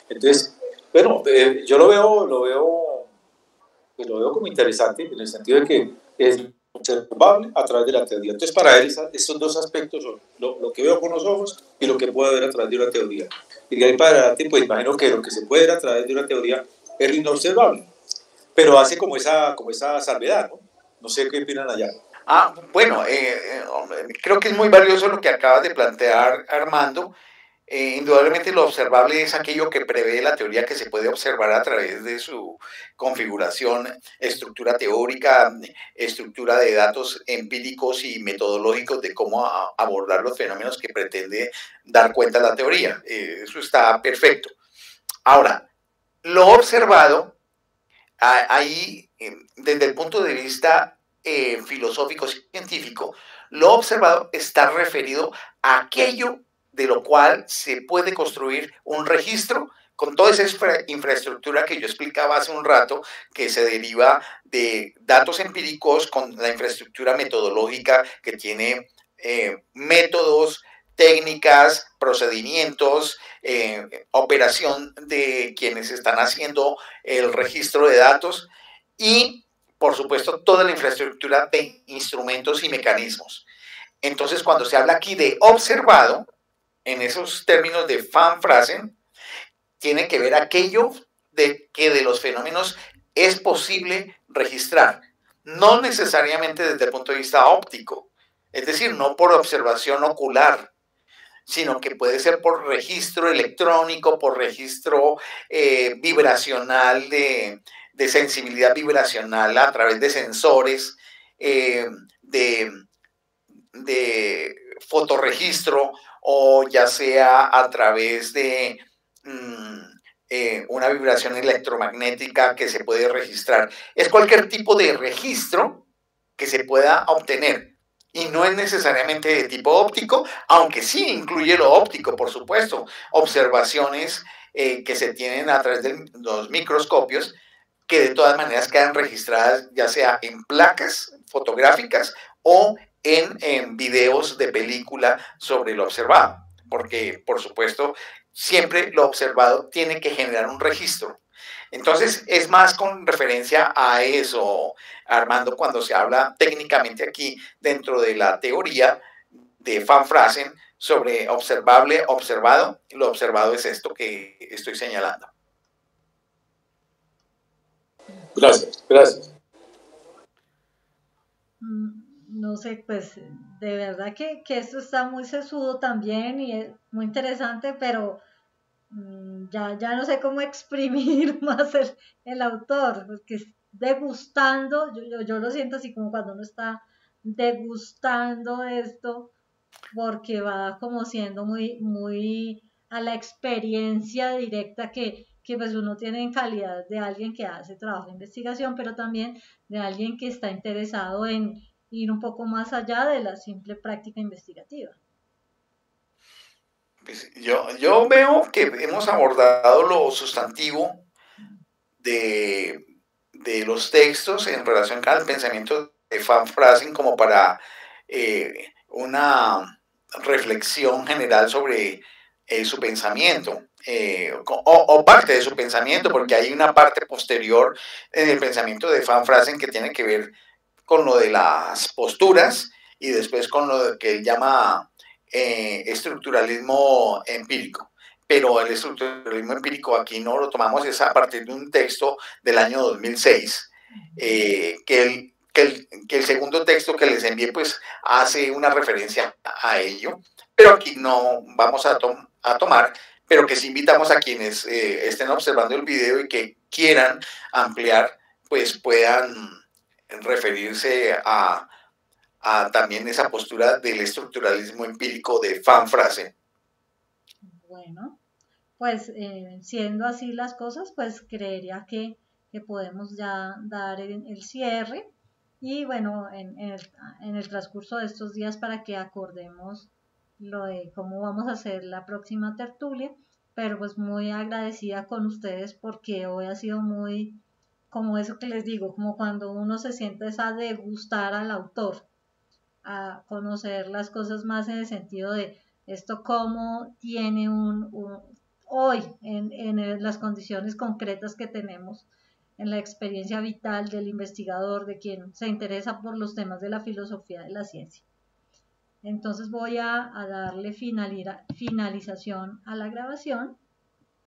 C: Entonces, bueno, yo lo veo como interesante, en el sentido de que es observable a través de la teoría. Entonces, para él, estos dos aspectos son lo que veo con los ojos y lo que puedo ver a través de una teoría. Y de ahí para adelante, pues imagino que lo que se puede ver a través de una teoría es lo inobservable, pero hace como esa salvedad, ¿no? No sé qué opinan allá.
B: Bueno, creo que es muy valioso lo que acabas de plantear, Armando. Indudablemente lo observable es aquello que prevé la teoría que se puede observar a través de su configuración, estructura teórica, estructura de datos empíricos y metodológicos de cómo abordar los fenómenos que pretende dar cuenta la teoría. Eso está perfecto. Ahora, lo observado, ahí, desde el punto de vista filosófico, científico, lo observado está referido a aquello de lo cual se puede construir un registro con toda esa infraestructura que yo explicaba hace un rato, que se deriva de datos empíricos con la infraestructura metodológica que tiene métodos, técnicas, procedimientos, operación de quienes están haciendo el registro de datos y, por supuesto, toda la infraestructura de instrumentos y mecanismos. Entonces, cuando se habla aquí de observado, en esos términos de Van Fraassen, tiene que ver aquello de que de los fenómenos es posible registrar, no necesariamente desde el punto de vista óptico, es decir, no por observación ocular, sino que puede ser por registro electrónico, por registro vibracional, de sensibilidad vibracional a través de sensores, eh, de, de fotorregistro, o ya sea a través de una vibración electromagnética que se puede registrar. Es cualquier tipo de registro que se pueda obtener. Y no es necesariamente de tipo óptico, aunque sí incluye lo óptico, por supuesto. Observaciones que se tienen a través de los microscopios, que de todas maneras quedan registradas ya sea en placas fotográficas o en videos de película sobre lo observado. Porque, por supuesto, siempre lo observado tiene que generar un registro. Entonces, es más con referencia a eso, Armando, cuando se habla técnicamente aquí dentro de la teoría de Van Fraasen sobre observable, observado. Lo observado es esto que estoy señalando.
C: Gracias, gracias.
A: No sé, pues de verdad que esto está muy sesudo también y es muy interesante, pero ya no sé cómo exprimir más el autor, porque es degustando, yo lo siento así como cuando uno está degustando esto, porque va como siendo muy a la experiencia directa que pues uno tiene en calidad de alguien que hace trabajo de investigación, pero también de alguien que está interesado en ir un poco más allá de la simple práctica investigativa.
B: Pues yo veo que hemos abordado lo sustantivo de los textos en relación con el pensamiento de Van Fraasen, como para una reflexión general sobre su pensamiento, o parte de su pensamiento, porque hay una parte posterior en el pensamiento de Van Fraasen que tiene que ver con lo de las posturas y después con lo que él llama estructuralismo empírico. Pero el estructuralismo empírico aquí no lo tomamos, es a partir de un texto del año 2006, que el segundo texto que les envié pues hace una referencia a ello, pero aquí no vamos a tomar, pero que sí invitamos a quienes estén observando el video y que quieran ampliar, pues puedan referirse a también esa postura del estructuralismo empírico de Van Fraasen.
A: Bueno, pues siendo así las cosas, pues creería que podemos ya dar el cierre y bueno, en el transcurso de estos días para que acordemos lo de cómo vamos a hacer la próxima tertulia, pero pues muy agradecida con ustedes porque hoy ha sido muy, como eso que les digo, como cuando uno se siente a degustar al autor, a conocer las cosas más en el sentido de esto cómo tiene hoy en las condiciones concretas que tenemos, en la experiencia vital del investigador, de quien se interesa por los temas de la filosofía de la ciencia. Entonces voy a darle finalización a la grabación